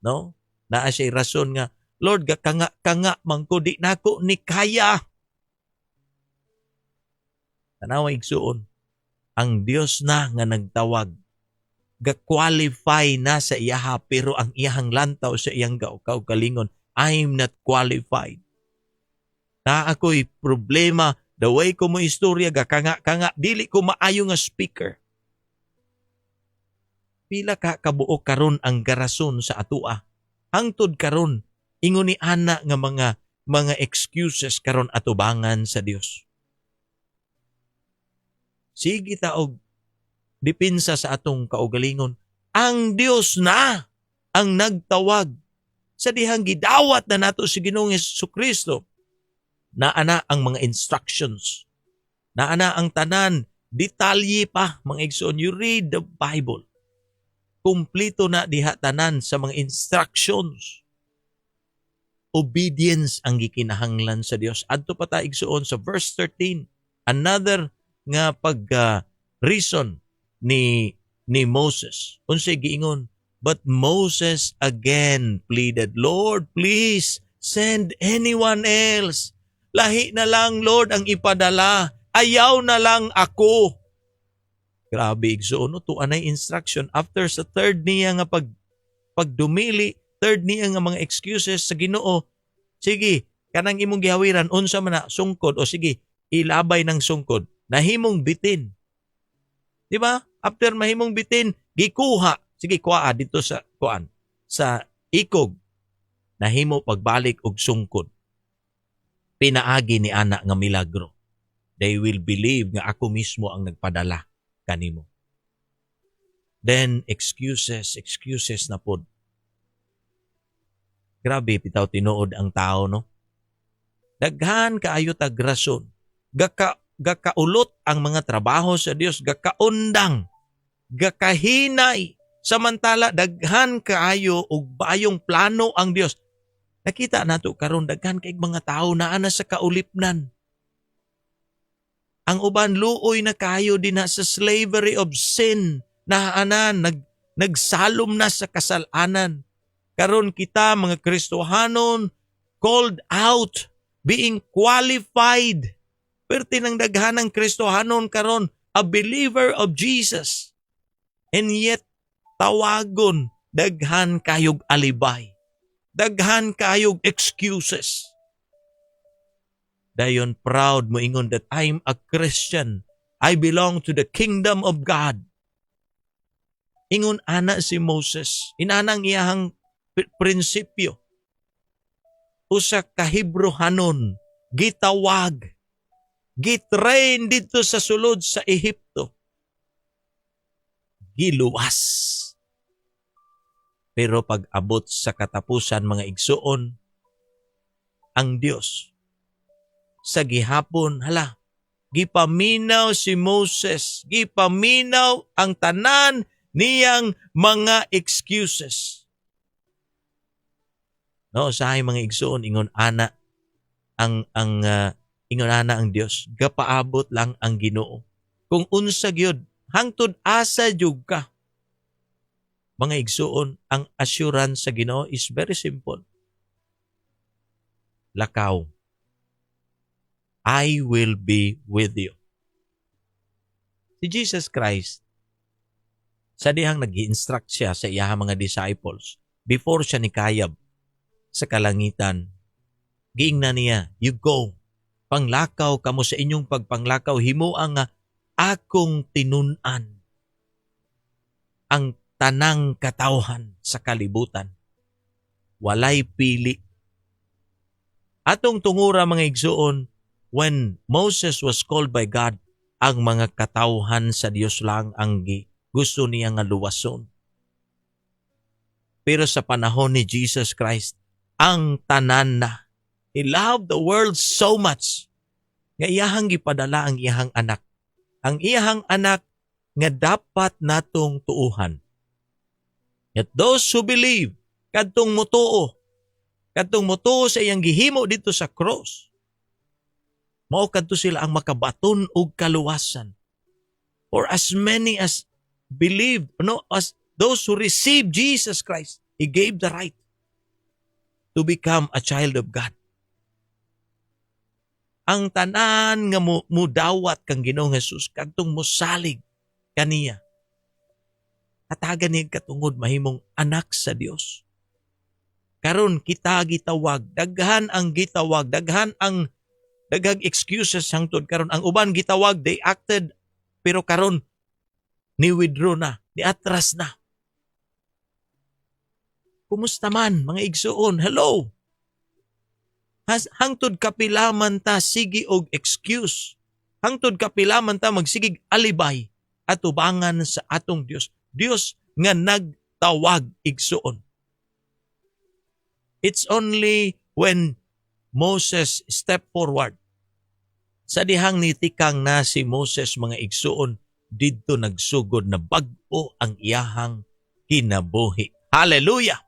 No? Naa siya rason nga, Lord, kanga mangko di nako ni kaya. Tanawa igsuon, ang Dios na nga nagtawag, ga-qualify na sa iyaha, pero ang iyahang lantaw sa iyang kaugalingon, I'm not qualified. Na ako'y problema, the way ko mo istorya, kanga, dili ko maayo nga speaker. Pila ka kabuo karon ang garason sa atua. Hangtod karon, ingon ni ana nga mga excuses karon atubangan sa Dios. Sige taog dipinsa sa atong kaugalingon. Ang Dios na ang nagtawag sa dihang gidawat na nato si Ginoong Jesucristo. Naana ang mga instructions. Naana ang tanan, detalye pa mga igsoon. You read the Bible. Kumplito na diha tanan sa mga instructions. Obedience ang gikinahanglan sa Dios. Adto pa ta igsoon sa verse 13. Another nga reason ni Moses. Unsay giingon? But Moses again pleaded, "Lord, please send anyone else. Lahi na lang, Lord, ang ipadala. Ayaw na lang ako." Grabe igsoon no, to anay instruction after sa third niya nga pagdumili, third niya nga mga excuses sa Ginoo. Sige, kanang imong gihawiran unsa man na sungkod o sige, ilabay ng sungkod. Nahimong bitin. Di ba? After mahimong bitin, gikuha. Sige, kuha dito sa kuan, sa ikog. Nahimo pagbalik og sungkod. Pinaagi ni ana nga milagro. They will believe nga ako mismo ang nagpadala kanimo. Then excuses na pod. Grabe bitaw tinuod ang tao no. Daghan kaayo tag rason. Gakaulot ang mga trabaho sa Dios, gakaundang, gakahinay. Samantala daghan kaayo og bayong plano ang Dios. Nakita nato karon daghan kay mga tao naa na sa kaulipnan. Ang uban luoy na kayo din na sa slavery of sin. Naanan, nagsalom na sa kasalanan. Karon kita mga Kristohanon, called out, being qualified. Perti ng daghanang Kristohanon karon, a believer of Jesus. And yet, tawagon, daghan kayog alibay. Daghan kayog excuses. Dayon proud mo ingon that I'm a Christian. I belong to the kingdom of God. Ingon ana si Moses. Inanang iyahang prinsipyo. Usa ka Hebrehanon, gitawag, gitrain dito sa sulod sa Ehipto. Giluwas. Pero pag abot sa katapusan mga igsuon, ang Dios sa gihapon, gipaminaw si Moses, gipaminaw ang tanan niyang mga excuses. No, sa mga igsoon ingon ana ingon ana ang Dios, gapaabot lang ang Ginoo. Kung unsa gyud hangtod asa jud ka. Mga igsoon, ang assurance sa Ginoo is very simple. Lakaw. I will be with you. Si Jesus Christ, sa dihang nag-i-instruct siya sa iyahang mga disciples, before siya nikayab sa kalangitan, giingnan niya, you go, panglakaw kamo sa inyong pagpanglakaw, himuang nga akong tinunan ang tanang katawhan sa kalibutan. Walay pili. Atong tungura mga igsuon, when Moses was called by God, ang mga katawhan sa Dios lang ang gusto niya nga luwason. Pero sa panahon ni Jesus Christ, ang tanan na. He loved the world so much nga iyahang gipadala ang iyahang anak. Ang iyahang anak nga dapat natong tuuhan. Yet those who believe, kadtong mutuo sa iyang gihimo dito sa cross, mao kadto sila ang makabaton og kaluwasan. For as many as believed, as those who received Jesus Christ, He gave the right to become a child of God. Ang tanan nga mudawat kang Ginoong Hesus kadtong mosalig kaniya. Katagan niya katungod mahimong anak sa Dios. Karon kita gitawag, daghan ang gitawag, daghang excuses hangtod karon. Ang uban gitawag, they acted, pero karon ni withdraw na, ni atras na. Kumusta man mga igsuon? Hello. Hangtod kapilaman ta sige og excuse. Hangtod kapilaman ta magsigig alibay at tubangan sa atong Dios. Dios nga nagtawag igsuon. It's only when Moses stepped forward. Sa dihang nitikang na si Moses mga igsuon, didto nagsugod na bag-o ang iyahang kinabuhi. Hallelujah!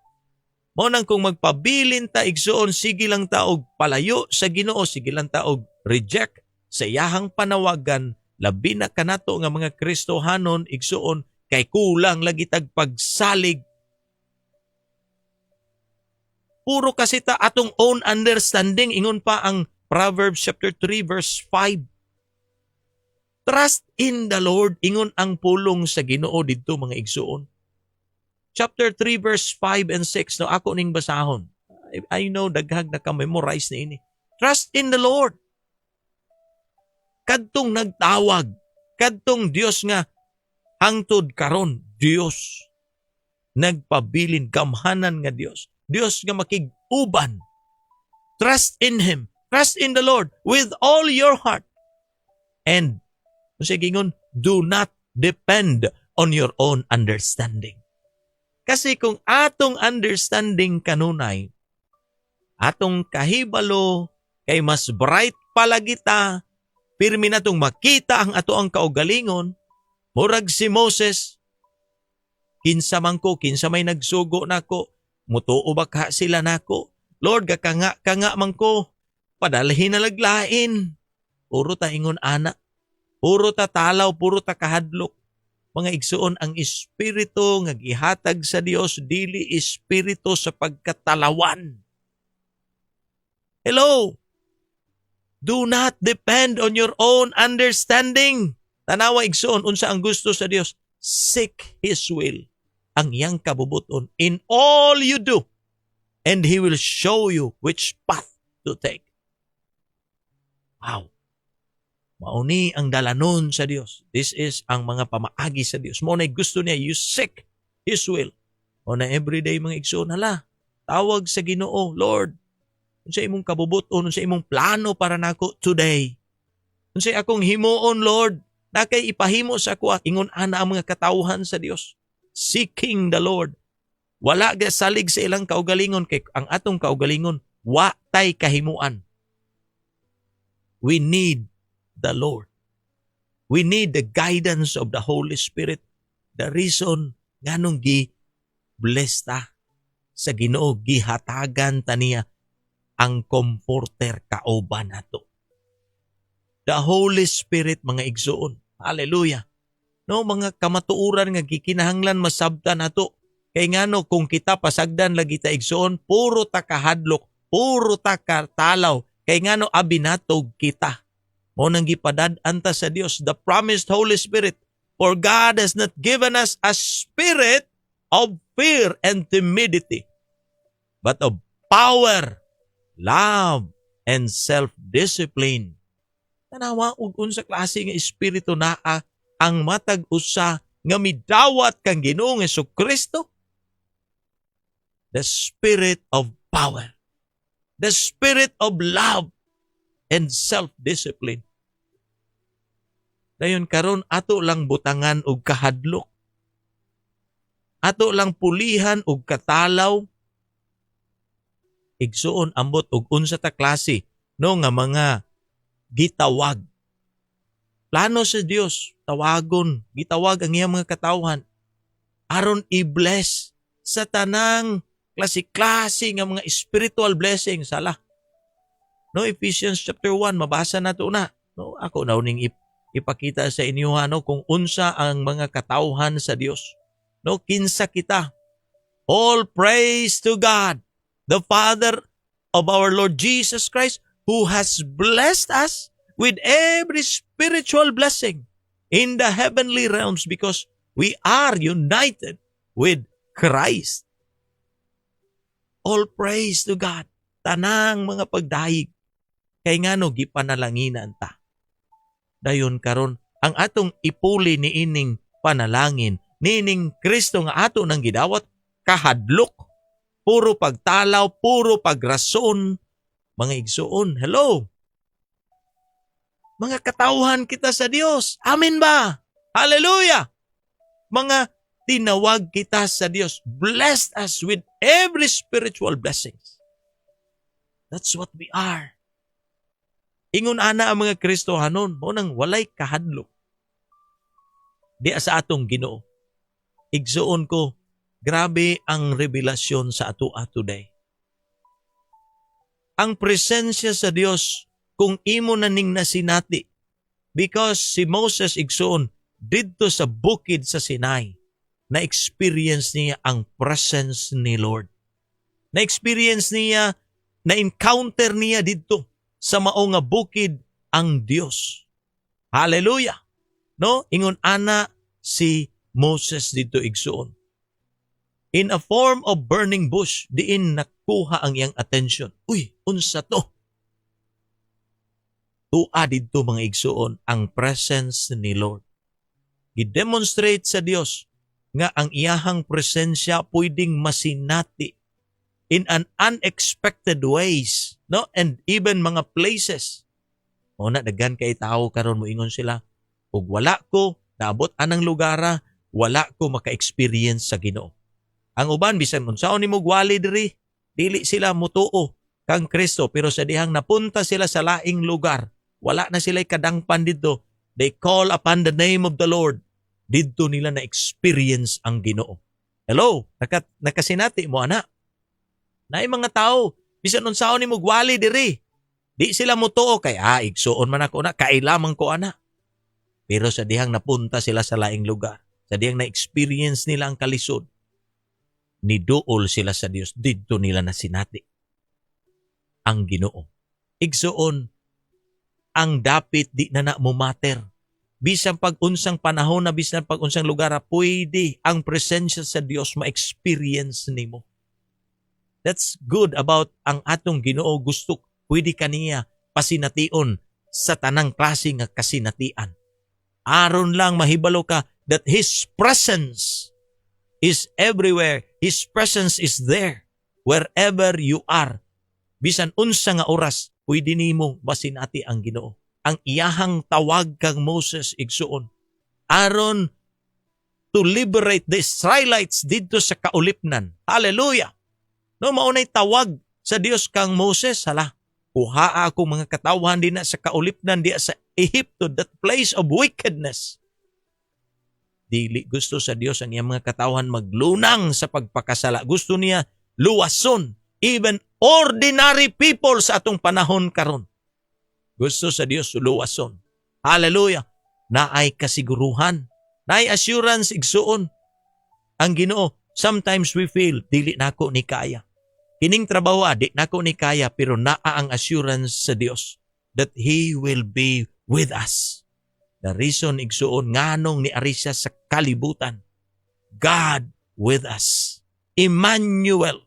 Mo nang kung magpabilin ta igsuon, sige lang ta og palayo sa Ginoo, sige lang ta og reject sa iyahang panawagan, labi na kanato nga mga Kristohanon igsuon, kay kulang lagi tag pagsalig. Puro kasi ta atong own understanding, ingon pa ang Proverbs chapter 3 verse 5. Trust in the Lord. Ingon ang pulong sa Ginoo didto mga igsuon. Chapter 3 verse 5 and 6. No, ako ning basahon. I know daghag na ka-memorize ni ini. Trust in the Lord. Kadtong nagtawag. Kadtong Dios nga hangtod karon, Dios. Nagpabilin, gamhanan nga Dios. Dios nga makig-uban. Trust in Him. Trust in the Lord with all your heart. And, sige ngon, do not depend on your own understanding. Kasi kung atong understanding kanunay, atong kahibalo, kay mas bright palagi ta, pirmi na tong makita ang ato ang kaugalingon, murag si Moses, kinsa man ko, kinsa may nagsugo nako, mutuo baka sila nako, Lord, kanga man ko, padalhin na laglain. Puro ta ingon ana, puro ta talaw, puro ta kahadlok. Mga igsuon, ang espiritu nga gihatag sa Dios dili espiritu sa pagkatalawan. Hello? Do not depend on your own understanding. Tanawa igsuon, unsa ang gusto sa Dios? Seek His will. Ang iyang kabubuton in all you do. And He will show you which path to take. Wow. Mauni ang dalanon sa Dios. This is ang mga pamaagi sa Dios. Mo na gusto niya, you seek His will. O na everyday mga igsoon, hala, tawag sa Ginoo, Lord, unsa imong kabubuton, unsa imong plano para nako today. Unsa akong himuon, Lord, nakay ipahimo sa ako, ingon ana ang mga katawhan sa Dios. Seeking the Lord. Wala ga salig sa ilang kaugalingon, kay ang atong kaugalingon, wa tay kahimuan. We need the Lord. We need the guidance of the Holy Spirit. The reason nganong bless ta sa Ginoo, gihatagan ta niya ang comforter kauban nato. The Holy Spirit, mga igsuon. Hallelujah. No, mga kamatuuran nga gikinahanglan masabtan nato. Kay ngano kung kita pasagdan lagi ta igsuon, puro ta kahadlok, puro ta katalaw. Kay ngano abinatog kita. Mo nang gipadad-an ta sa Dios, the promised Holy Spirit. For God has not given us a spirit of fear and timidity, but of power, love, and self-discipline. Tanawa ug unsa klase nga espiritu naa ang matag usa nga midawat kang Ginoong Hesukristo? The spirit of power, the spirit of love, and self-discipline. Dayon karon ato lang butangan og kahadlok. Ato lang pulihan og katalaw. Igsuon ambot og unsa ta klase no nga mga gitawag. Plano sa Dios, tawagon, gitawag ang iyang mga katawhan aron i-bless sa tanang klase-klase nga mga spiritual blessings. Sala. No, Ephesians chapter 1, mabasa na ito na. No, ako na uning ipakita sa inyo kung unsa ang mga katawhan sa Dios. No, kinsa kita. All praise to God, the Father of our Lord Jesus Christ, who has blessed us with every spiritual blessing in the heavenly realms because we are united with Christ. All praise to God. Tanang mga pagdayig. Kay ngano gipanalanginan ta. Dayon karon ang atong ipuli ni ining panalangin, nining Kristo nga ato nang gidawat, kahadlok, puro pagtalaw, puro pagrason, mga igsuon. Hello? Mga katawhan kita sa Dios. Amen ba? Hallelujah! Mga tinawag kita sa Dios. Blessed us with every spiritual blessings. That's what we are. Ingon ana ang mga Kristohanon, mo nang walay kahadlok. Di sa atong Ginoo. Igsuon ko, grabe ang revelasyon sa ato today. Ang presensya sa Dios, kung imo na ning nasinati, because si Moses igsuon, didto sa bukid sa Sinai, na-experience niya ang presence ni Lord. Na-experience niya, na-encounter niya didto sa mao nga bukid ang Dios. Hallelujah! No? Ingon ana si Moses dito igsuon. In a form of burning bush, diin nakuha ang iyang attention. Uy, unsa to? Tua dito mga igsuon ang presence ni Lord. I-demonstrate sa Dios nga ang iyahang presensya pwedeng masinati in an unexpected ways, no? And even mga places. O na daghan kay tao karon moingon sila, ug wala ko naabot anang lugara, wala ko maka-experience sa Ginoo. Ang uban bisan unsaon nimo gwali diri, dili sila mutuo kang Kristo, pero sa dihang napunta sila sa laing lugar, wala na sila kadangpan dito. They call upon the name of the Lord. Dito nila na experience ang Ginoo. Hello, nakasinati mo ana. Naay mga tao bisan unsaon nimo gwali diri, di sila mutuo kay igsuon man ako na, kailamang ko ana. Pero sa dihang napunta sila sa laing lugar, sa dihang na-experience nila ang kalisod, niduol sila sa Dios, dito nila na sinati ang Ginoo. Igsuon, ang dapit di na mo matter. Bisan pag-unsang panahon na bisan pag-unsang lugar, pwede ang presensya sa Dios ma-experience nimo. That's good about ang atong Ginoo. Gusto, pwede kaniya pasination sa tanang klase nga kasinatian. Aron lang mahibalo ka that His presence is everywhere. His presence is there wherever you are. Bisan unsa nga oras, pwede nimo masinati ang Ginoo. Ang iyahang tawag kang Moses igsuon, aron to liberate the Israelites dito sa kaulipnan. Hallelujah! No, maunay tawag sa Dios kang Moses, hala, kuhaa ako mga katawhan din na sa kaulipnan diya sa Ehipto, that place of wickedness. Dili gusto sa Dios ang iyang mga katawhan maglunang sa pagpakasala. Gusto niya luwason, even ordinary people sa atong panahon karon. Gusto sa Dios luwason. Hallelujah! Naay kasiguruhan, naay assurance igsuon ang Ginoo. Sometimes we feel dili nako ni kaya. Kining trabaho di nako ni kaya, pero naa ang assurance sa Dios that He will be with us. The reason igsuon nganong ni Arisha sa kalibutan, God with us. Emmanuel.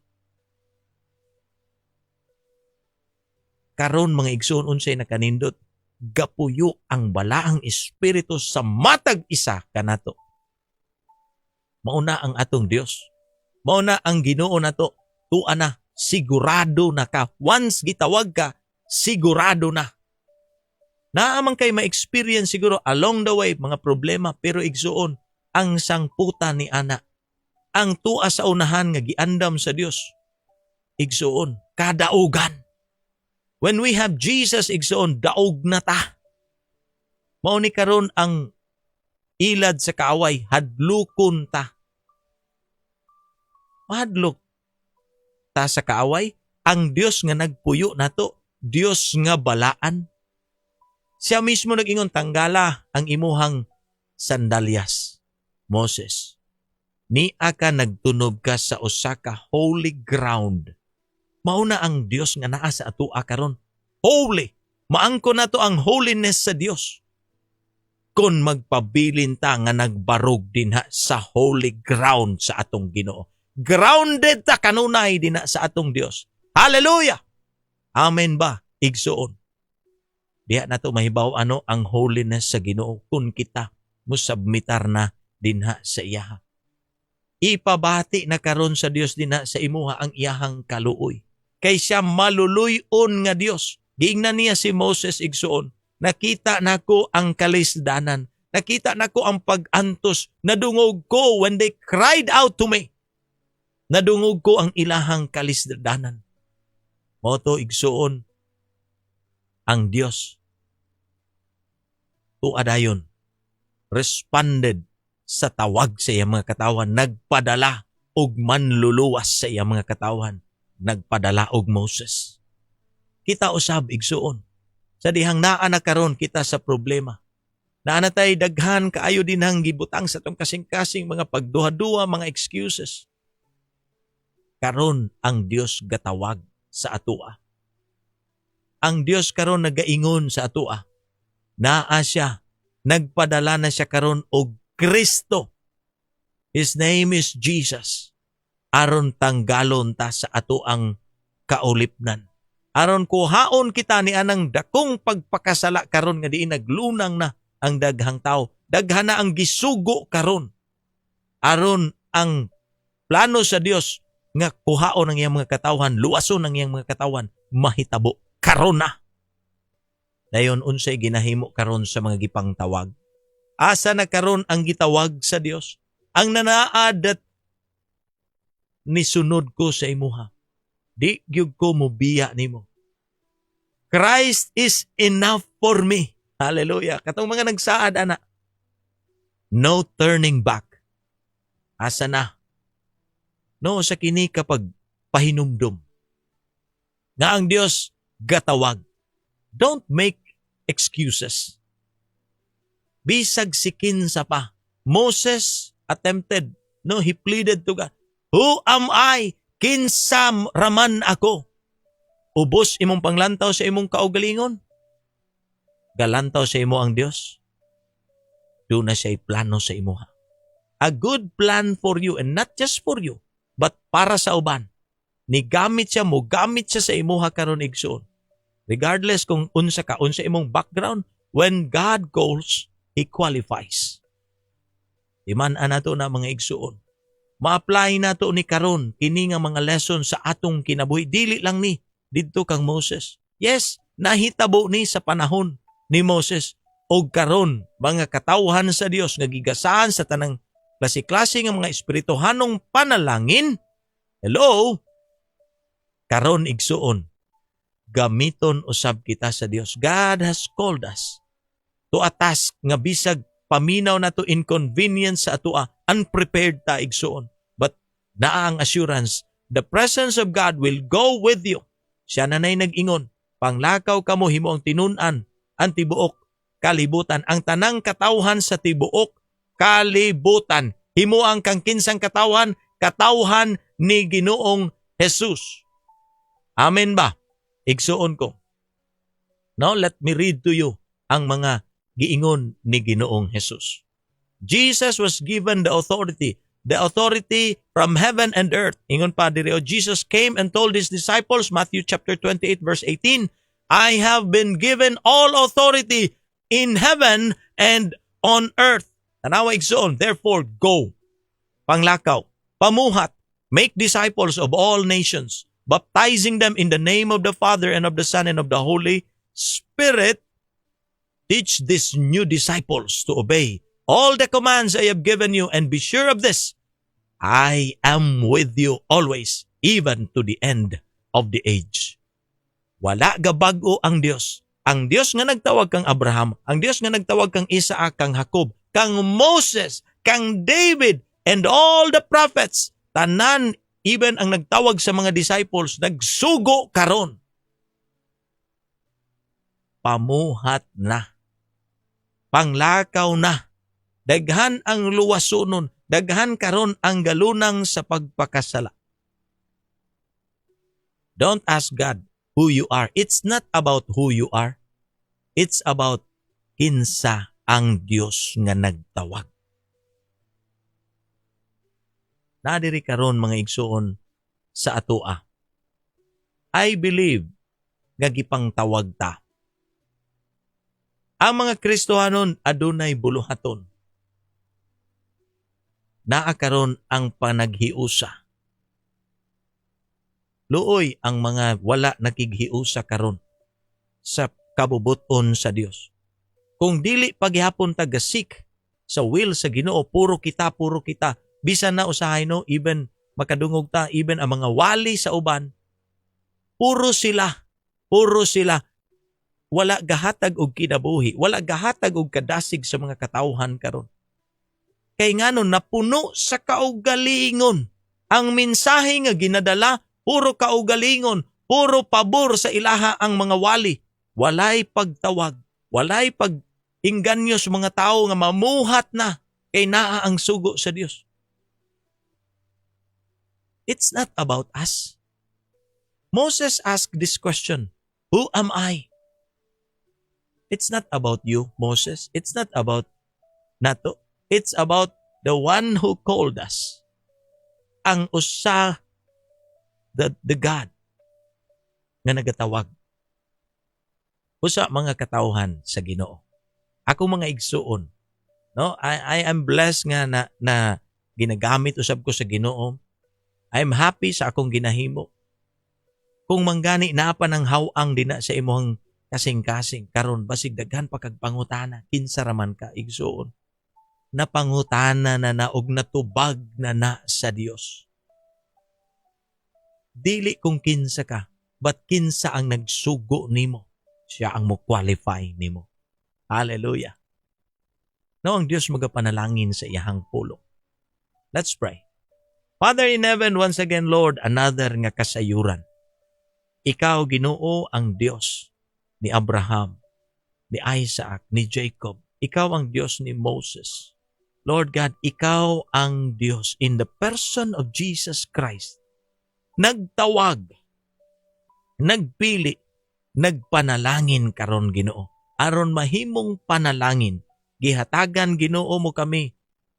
Karon mga igsuon unsay nakanindot, gapuyo ang balaang espiritu sa matag isa kanato. Mauna ang atong Dios. Mauna ang Ginoo nato. Tua na, sigurado na ka. Once gitawag ka, sigurado na. Naamang kay ma-experience siguro along the way mga problema, pero igsuon ang sangputa ni ana. Ang tua sa unahan nga giandam sa Dios. Igsuon, kadaugan. When we have Jesus, igsuon, daog na ta. Mao ni karon ang ilad sa kaaway, hadlukon ta. Mahadlok ta sa kaaway, ang Dios nga nagpuyo nato, Dios nga balaan. Siya mismo nag-ingon, tanggala ang imuhang sandalyas, Moses. Niya ka nagtunob ka sa usa ka holy ground. Mauna ang Dios nga naa sa atua karon. Holy. Maangko na to ang holiness sa Dios. Kung magpabilin ta nga nagbarog din sa holy ground sa atong Ginoo. Grounded ta kanunay din sa atong Dios. Hallelujah! Amen ba? Igsuon. Diya na to mahibaw ano ang holiness sa Ginoo kung kita musabmitar na dinha sa iyaha. Ipabati na karon sa Dios dinha sa imuha ang iyahang kaluoy. Kay siya maluluyon nga Dios. Giingnan niya si Moses igsuon. Nakita nako ang kalisdanan. Nakita nako ang pag-antos. Nadungog ko when they cried out to me. Nadungog ko ang ilahang kalisdanan. Moto igsuon ang Dios. Tuadayon, responded sa tawag sa iyang mga katawan, nagpadala og manluluwas sa iyang mga katawan, nagpadala og Moses. Kita usab igsuon, sa dihang naa na karon kita sa problema. Naa na tay daghan kaayo dinhang gibutang sa tong kasing-kasing mga pagduha-duha, mga excuses. Karon ang Dios gatawag sa atua. Ang Dios karon nagaingon sa atua. Naa siya nagpadala na siya karon og Kristo. His name is Jesus. Aron tanggalon ta sa ato ang kaulipnan. Aron kuhaon kita ni anang dakong pagpakasala karon nga diin naglunang na ang daghang tao. Daghan na ang gisugo karon. Aron ang plano sa Dios nga kuhaon ang iyang mga katawhan, luwason ang iyang mga katawhan, mahitabo karon na. Dayon unsay ginahimo karon sa mga gipang tawag. Asa na karon ang gitawag sa Dios? Ang nanaad at nisunod ko sa imuha. Di gyud ko mobiya nimo. Christ is enough for me. Hallelujah. Katong mga nagsaad ana. No turning back. Asa na? No sa kini kapag pahinumdum. Nga ang Dios gatawag. Don't make excuses. Bisag si kinsa pa. Moses attempted. No, he pleaded to God. Who am I? Kinsa raman ako? Ubos imong panglantaw sa imong kaugalingon? Galantaw sa imo ang Dios? Doon na siya'y plano sa imuha. A good plan for you and not just for you, but para sa uban. Nigamit siya mo, gamit siya sa imuha karon igsoon. Regardless kung unsa ka, unsa imong background, when God calls, He qualifies. Iman-an nato na mga igsuon. Ma-apply nato ni karon kini nga mga lesson sa atong kinabuhi. Dili lang ni didto kang Moses. Yes, nahitabo ni sa panahon ni Moses og karon mga katawhan sa Dios nga gigasahan sa tanang klase-klase nga mga espirituhanong panalangin. Hello? Karon igsuon. Gamiton usab kita sa Dios. God has called us to a task nga bisag paminaw na to inconvenience sa atua, unprepared ta igsuon. But naa ang assurance, the presence of God will go with you. Siya na na'y nag-ingon, panglakaw kamo himo ang tinun-an, ang tibuok kalibutan, ang tanang katawhan sa tibuok kalibutan. Himo ang kang kinsang katawhan, katawhan ni Ginoong Jesus. Amen ba? Igsuon ko. Now let me read to you ang mga giingon ni Ginoong Jesus. Jesus was given the authority from heaven and earth. Ingon pa diri, Jesus came and told his disciples, Matthew chapter 28 verse 18, I have been given all authority in heaven and on earth. Tanawa igsoon, therefore go. Panglakaw, pamuhat, make disciples of all nations, baptizing them in the name of the Father and of the Son and of the Holy Spirit. Teach these new disciples to obey all the commands I have given you, and be sure of this, I am with you always, even to the end of the age. Wala gabago ang Dios. Ang Dios nga nagtawag kang Abraham, ang Dios nga nagtawag kang Isaac, kang Jacob, kang Moses, kang David, and all the prophets, tanan, even ang nagtawag sa mga disciples, nagsugo karon. Pamuhat na. Panglakaw na. Daghan ang luwasonon, daghan karon ang galunang sa pagpakasala. Don't ask God who you are. It's not about who you are. It's about kinsa ang Dios nga nagtawag. Nadiri karon mga igsoon sa atoa. I believe nga gipang tawag ta. Ang mga Kristohanon adunay buluhaton. Naa karon ang panaghiusa. Luoy ang mga wala nakighiusa karon sa kabubuton sa Dios. Kung dili paghihapon tagasik sa will sa Ginoo, puro kita. Bisan na usahay no, even makadungog ta, even ang mga wali sa uban, puro sila. Wala gahatag og kinabuhi, wala gahatag og kadasig sa mga katawhan karon. Kay ngano napuno sa kaugalingon. Ang mensahe nga ginadala puro kaugalingon, puro pabor sa ilaha ang mga wali. Walay pagtawag, walay pag-inganyo sa mga tao nga mamuhat na kay naa ang sugo sa Dios. It's not about us. Moses asked this question, who am I? It's not about you, Moses. It's not about nato. It's about the one who called us. Ang usa, the God nga nagatawag. Usa mga katawhan sa Ginoo. Ako mga igsuon, no? I am blessed nga na ginagamit usab ko sa Ginoo. I am happy sa akong ginahimo. Kung manggani na pa ng hawang dina sa imong kasing-kasing karon basig daghan pa kag pangutana kinsa raman ka igsuon. Napangutana na og natubag na sa Dios. Dili kung kinsa ka, but kinsa ang nagsugo nimo. Siya ang mo qualify nimo. Hallelujah. No, ang Dios magapanalangin sa iyahang pulong. Let's pray. Father in heaven, once again, Lord, another nga kasayuran. Ikaw, Ginoo, ang Diyos ni Abraham, ni Isaac, ni Jacob. Ikaw ang Diyos ni Moses. Lord God, ikaw ang Diyos in the person of Jesus Christ. Nagtawag, nagpili, nagpanalangin karon Ginoo. Aron mahimong panalangin, gihatagan Ginoo mo kami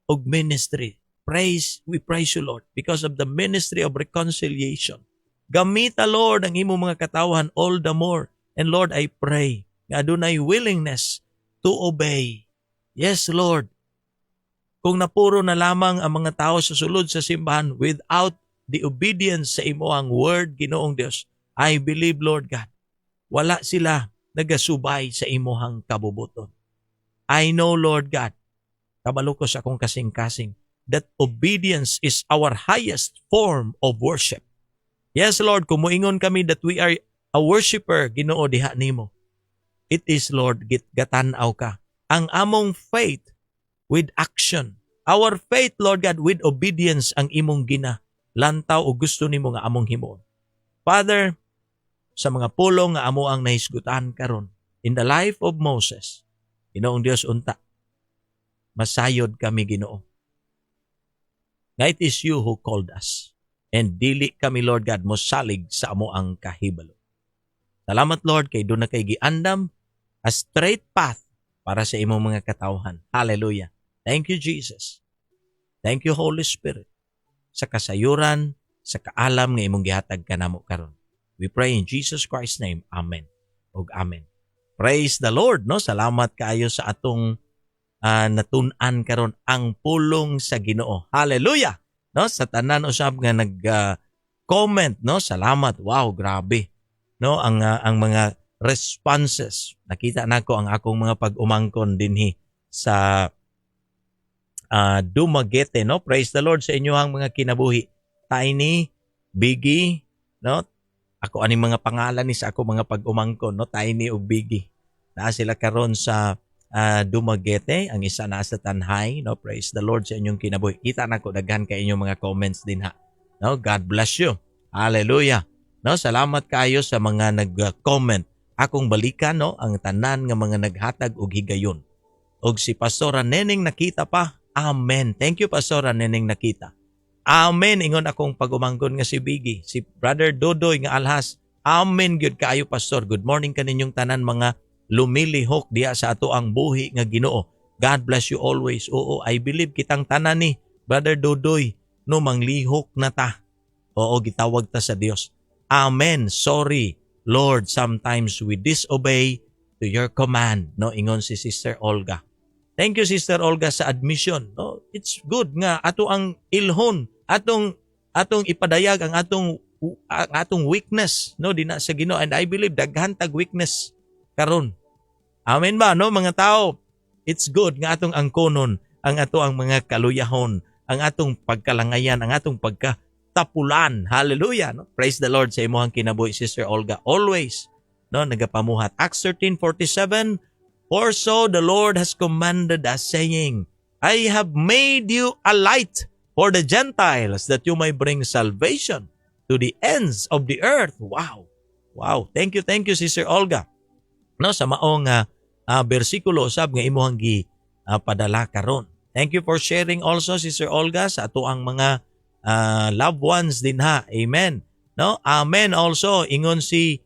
og ministry. We praise you, Lord, because of the ministry of reconciliation. Gamita, Lord, ang imong mga katawhan all the more. And Lord, I pray nga adunay willingness to obey. Yes, Lord. Kung napuro na lamang ang mga tao sa sulod sa simbahan without the obedience sa imuhang word, Ginoong Dios, I believe, Lord God, wala sila nagasubay sa imuhang kabubuton. I know, Lord God, kabalo ko sa akong kasing-kasing, that obedience is our highest form of worship. Yes, Lord, kung muingon kami that we are a worshiper, Ginoo, diha nimo. It is, Lord, gatanaw ka. Ang among faith with action. Our faith, Lord God, with obedience ang imong lantaw o gusto nimo nga among himuon. Father, sa mga pulong nga amo ang nahisgutan karon in the life of Moses, Ginoong Dios unta, masayod kami, Ginoo. Nga it is you who called us. And dili kami, Lord God, mo salig sa amo ang kahibalo. Salamat, Lord, kay doon na kay giandam a straight path para sa imong mga katawhan. Hallelujah. Thank you, Jesus. Thank you, Holy Spirit, sa kasayuran, sa kaalam nga imong gihatag kanamo karon. We pray in Jesus Christ's name. Amen. Og amen. Praise the Lord, no? Salamat kaayo sa atong natun-an karon ang pulong sa Ginoo. Hallelujah. No, sa tanan usab nga nag-comment, no? Salamat. Wow, grabe. No, ang mga responses. Nakita nako ang akong mga pag-umangkon dinhi sa Dumaguete, no? Praise the Lord sa inyohang mga kinabuhi. Tiny, Biggie, no? Ako aning mga pangalan ni sa ako mga pag-umangkon, no? Tiny ug Biggie. Naa sila karon sa Dumaguete, ang isa nasa Tanhay, no? Praise the Lord sa inyong kinabuhi. Kita nako daghan kay inyong mga comments din ha. No? God bless you. Hallelujah. No, salamat kayo sa mga nag-comment. Akong balikan, no, ang tanan nga mga naghatag og higayon. Og si Pastora Neneng nakita pa. Amen. Thank you, Pastora Neneng nakita. Amen. Ingon akong pag-umanggon nga si Biggie, si Brother Dodoy nga alhas. Amen gyud kaayo, Pastor. Good morning kaninyong tanan mga lumilihok diha sa ato ang buhi nga Ginoo. God bless you always. Oo, I believe kitang tanan ni Brother Dodoy no manglihok na ta. Oo, gitawag ta sa Dios. Amen. Sorry, Lord, sometimes we disobey to your command. No, ingon si Sister Olga. Thank you, Sister Olga, sa admission. No, it's good nga ato ang ilhon, atong ipadayag ang atong weakness, no, dina sa Ginoo, and I believe daghan tag weakness karon. Amen ba, no, mga tao? It's good nga atong angkonon ang ato ang mga kaluyahon, ang atong pagkalangayan, ang atong tapulan. Hallelujah. No? Praise the Lord sa imuhang kinabuhi, Sister Olga. Always, no, nagapamuhat. Acts 13:47, for so the Lord has commanded us, saying, I have made you a light for the Gentiles, that you may bring salvation to the ends of the earth. Wow. Wow. Thank you, Sister Olga. No, sa maong bersikulo sab nga imuhang padala karon. Thank you for sharing also, Sister Olga, sa ato ang mga loved ones din ha. Amen. No? Amen also. Ingon si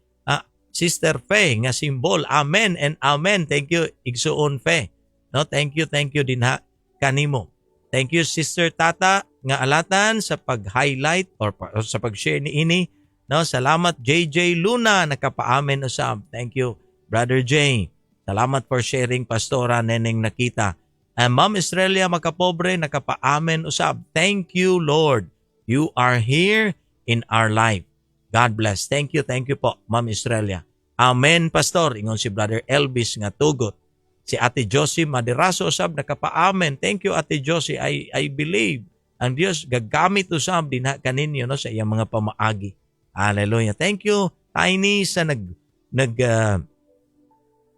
Sister Fe nga simbol. Amen and amen. Thank you igsuon Fe. No, thank you din ha kanimo. Thank you Sister Tata nga alatan sa pag-highlight or sa pag-share ni ini. No, salamat JJ Luna nakapaamen usab. Thank you Brother J. Salamat for sharing Pastora Neneng Nakita. And Ma'am Estrella Makapobre nakapaamen usab. Thank you Lord. You are here in our life. God bless. Thank you po Ma'am Estrella. Amen Pastor. Ingon si Brother Elvis nga tugot. Si Ate Josie Maderaso usab nakapaamen. Thank you Ate Josie. I believe ang Dios gagamit usab dinha kaninyo no sa iyang mga pamaagi. Hallelujah. Thank you Tiny sa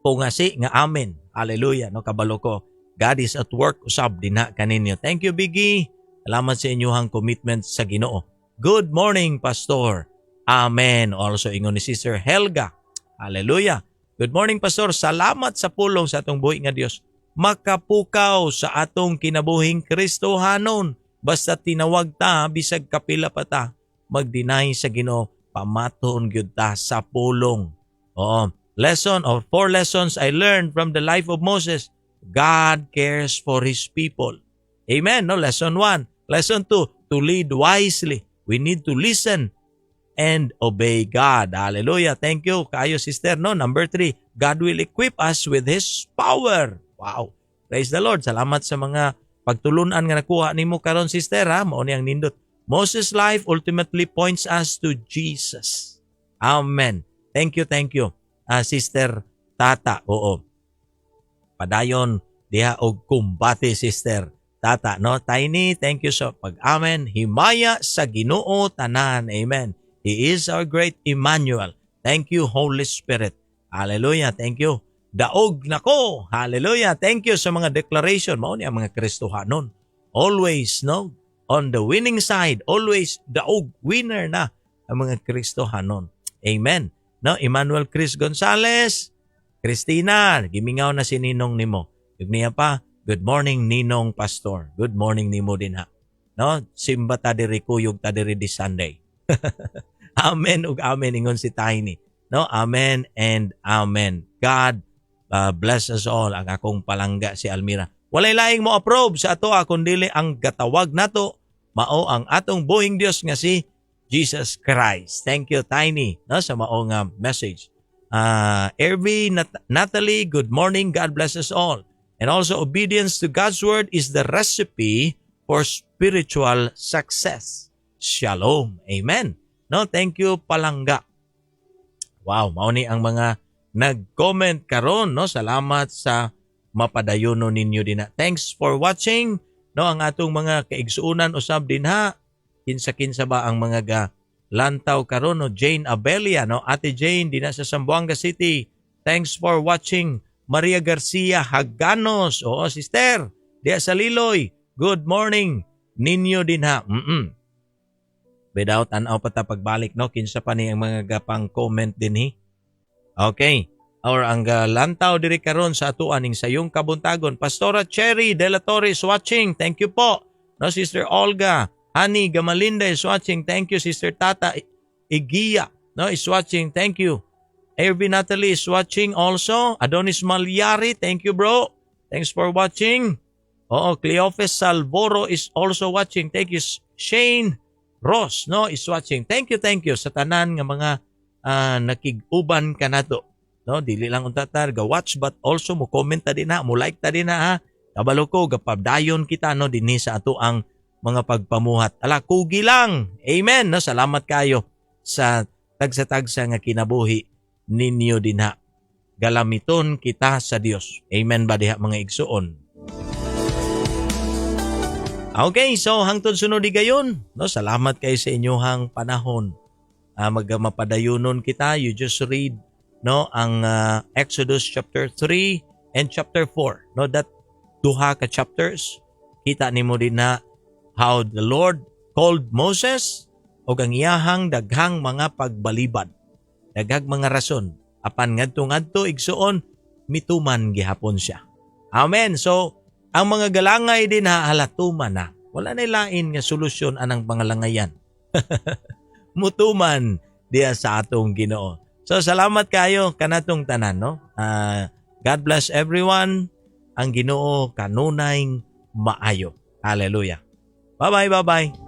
pungasi nga amen. Hallelujah no kabalo ko. God is at work usab dinha kaninyo. Thank you Biggie. Salamat sa inyong commitment sa Ginoo. Good morning Pastor. Amen. Also ingon ni Sister Helga. Hallelujah. Good morning Pastor. Salamat sa pulong sa atong buhi nga Dios. Makapukaw sa atong kinabuhing Kristohanon. Basta tinawag ta bisag kapila pa ta mag-deny sa Ginoo, pamaton gyud ta sa pulong. Oo. Lesson or 4 lessons I learned from the life of Moses. God cares for His people. Amen. No, lesson 1. Lesson 2, to lead wisely. We need to listen and obey God. Hallelujah. Thank you kayo sister. No, number 3, God will equip us with His power. Wow. Praise the Lord. Salamat sa mga pagtulunan nga nakuha nimo karon sister ha. Mao ni ang nindot. Moses' life ultimately points us to Jesus. Amen. Thank you. Sister Tata. Oo. Padayon diha og kumbate sister Tata, no? Tiny, thank you sa pag-amen. Himaya sa Ginoo tanan. Amen. He is our great Emmanuel. Thank you, Holy Spirit. Hallelujah. Thank you. Daog nako. Hallelujah. Thank you sa mga declaration. Mao ni ang mga Kristohanon. Always, no? On the winning side. Always daog. Winner na ang mga Kristohanon. Amen. No? Emmanuel Chris Gonzalez. Christina, gimingaw na si Ninong nimo. Yung niya pa, good morning Ninong Pastor. Good morning nimo din ha. No? Simba ta diri kuyog ta diri this Sunday. Amen ug amen ingon si Tiny. No? Amen and amen. God bless us all. Ang akong palangga si Almira. Walay laing mo approve sa ato kundi ang gatawag nato mao ang atong buhing Dios nga si Jesus Christ. Thank you Tiny no sa mao nga message. Erby Natalie, good morning. God bless us all. And also obedience to God's word is the recipe for spiritual success. Shalom. Amen. No, thank you palangga. Wow, mao ni ang mga nag-comment karon no. Salamat sa mapadayono ninyo din. Thanks for watching. No, ang atong mga kaigsuunan usab din ha. Kinsa-kinsa ba ang mga lantaw karon no? Jane Abelia, no? Ate Jane din sa Zamboanga City. Thanks for watching. Maria Garcia Haganos. Oo, sister. Diya sa Liloy. Good morning. Ninyo din ha. Without tanaw pa ta pagbalik no. Kinsa pa ni ang mga gapang comment din hi. Okay. Or ang lantaw diri karon sa atuan ning sayong kabuntagon. Pastora Cherry De La Torre is watching. Thank you po. No, Sister Olga. Honey Gamalinda is watching. Thank you. Sister Tata Igia no, is watching. Thank you. Erby Natalie is watching also. Adonis Malyari. Thank you bro. Thanks for watching. Oo, Cleophas Salvoro is also watching. Thank you. Shane Ross no, is watching. Thank you sa tanan nga mga nakig-uban kanato. No, dili lang unta ta ga-watch but also mo comment ta din ha, mo like ta din ha. Kabalo ko gapabdayon kita no dinhi sa ato ang mga pagpamuhat. Ala kugi lang. Amen. No, salamat kayo sa tagsa-tagsa nga kinabuhi ninyo din ha. Galamiton kita sa Dios. Amen ba diha mga igsuon. Okay, so hangtod sunod di gayon. No, salamat kayo sa inyohang panahon. Magmapadayonon kita. You just read no ang Exodus chapter 3 and chapter 4. No, that duha ka chapters kita nimo din na how the Lord called Moses o ang iyahang daghang mga pagbalibad. Daghang mga rason. Apan ngadto igsuon mituman gihapon siya. Amen. So ang mga galangay din halatuman na. Wala na lain nga solusyon anang pangalangayan. Mutuman diya sa atong Ginoo. So salamat kayo kanatong tanan, no? God bless everyone. Ang Ginoo kanunay maayo. Hallelujah. Bye-bye, bye-bye.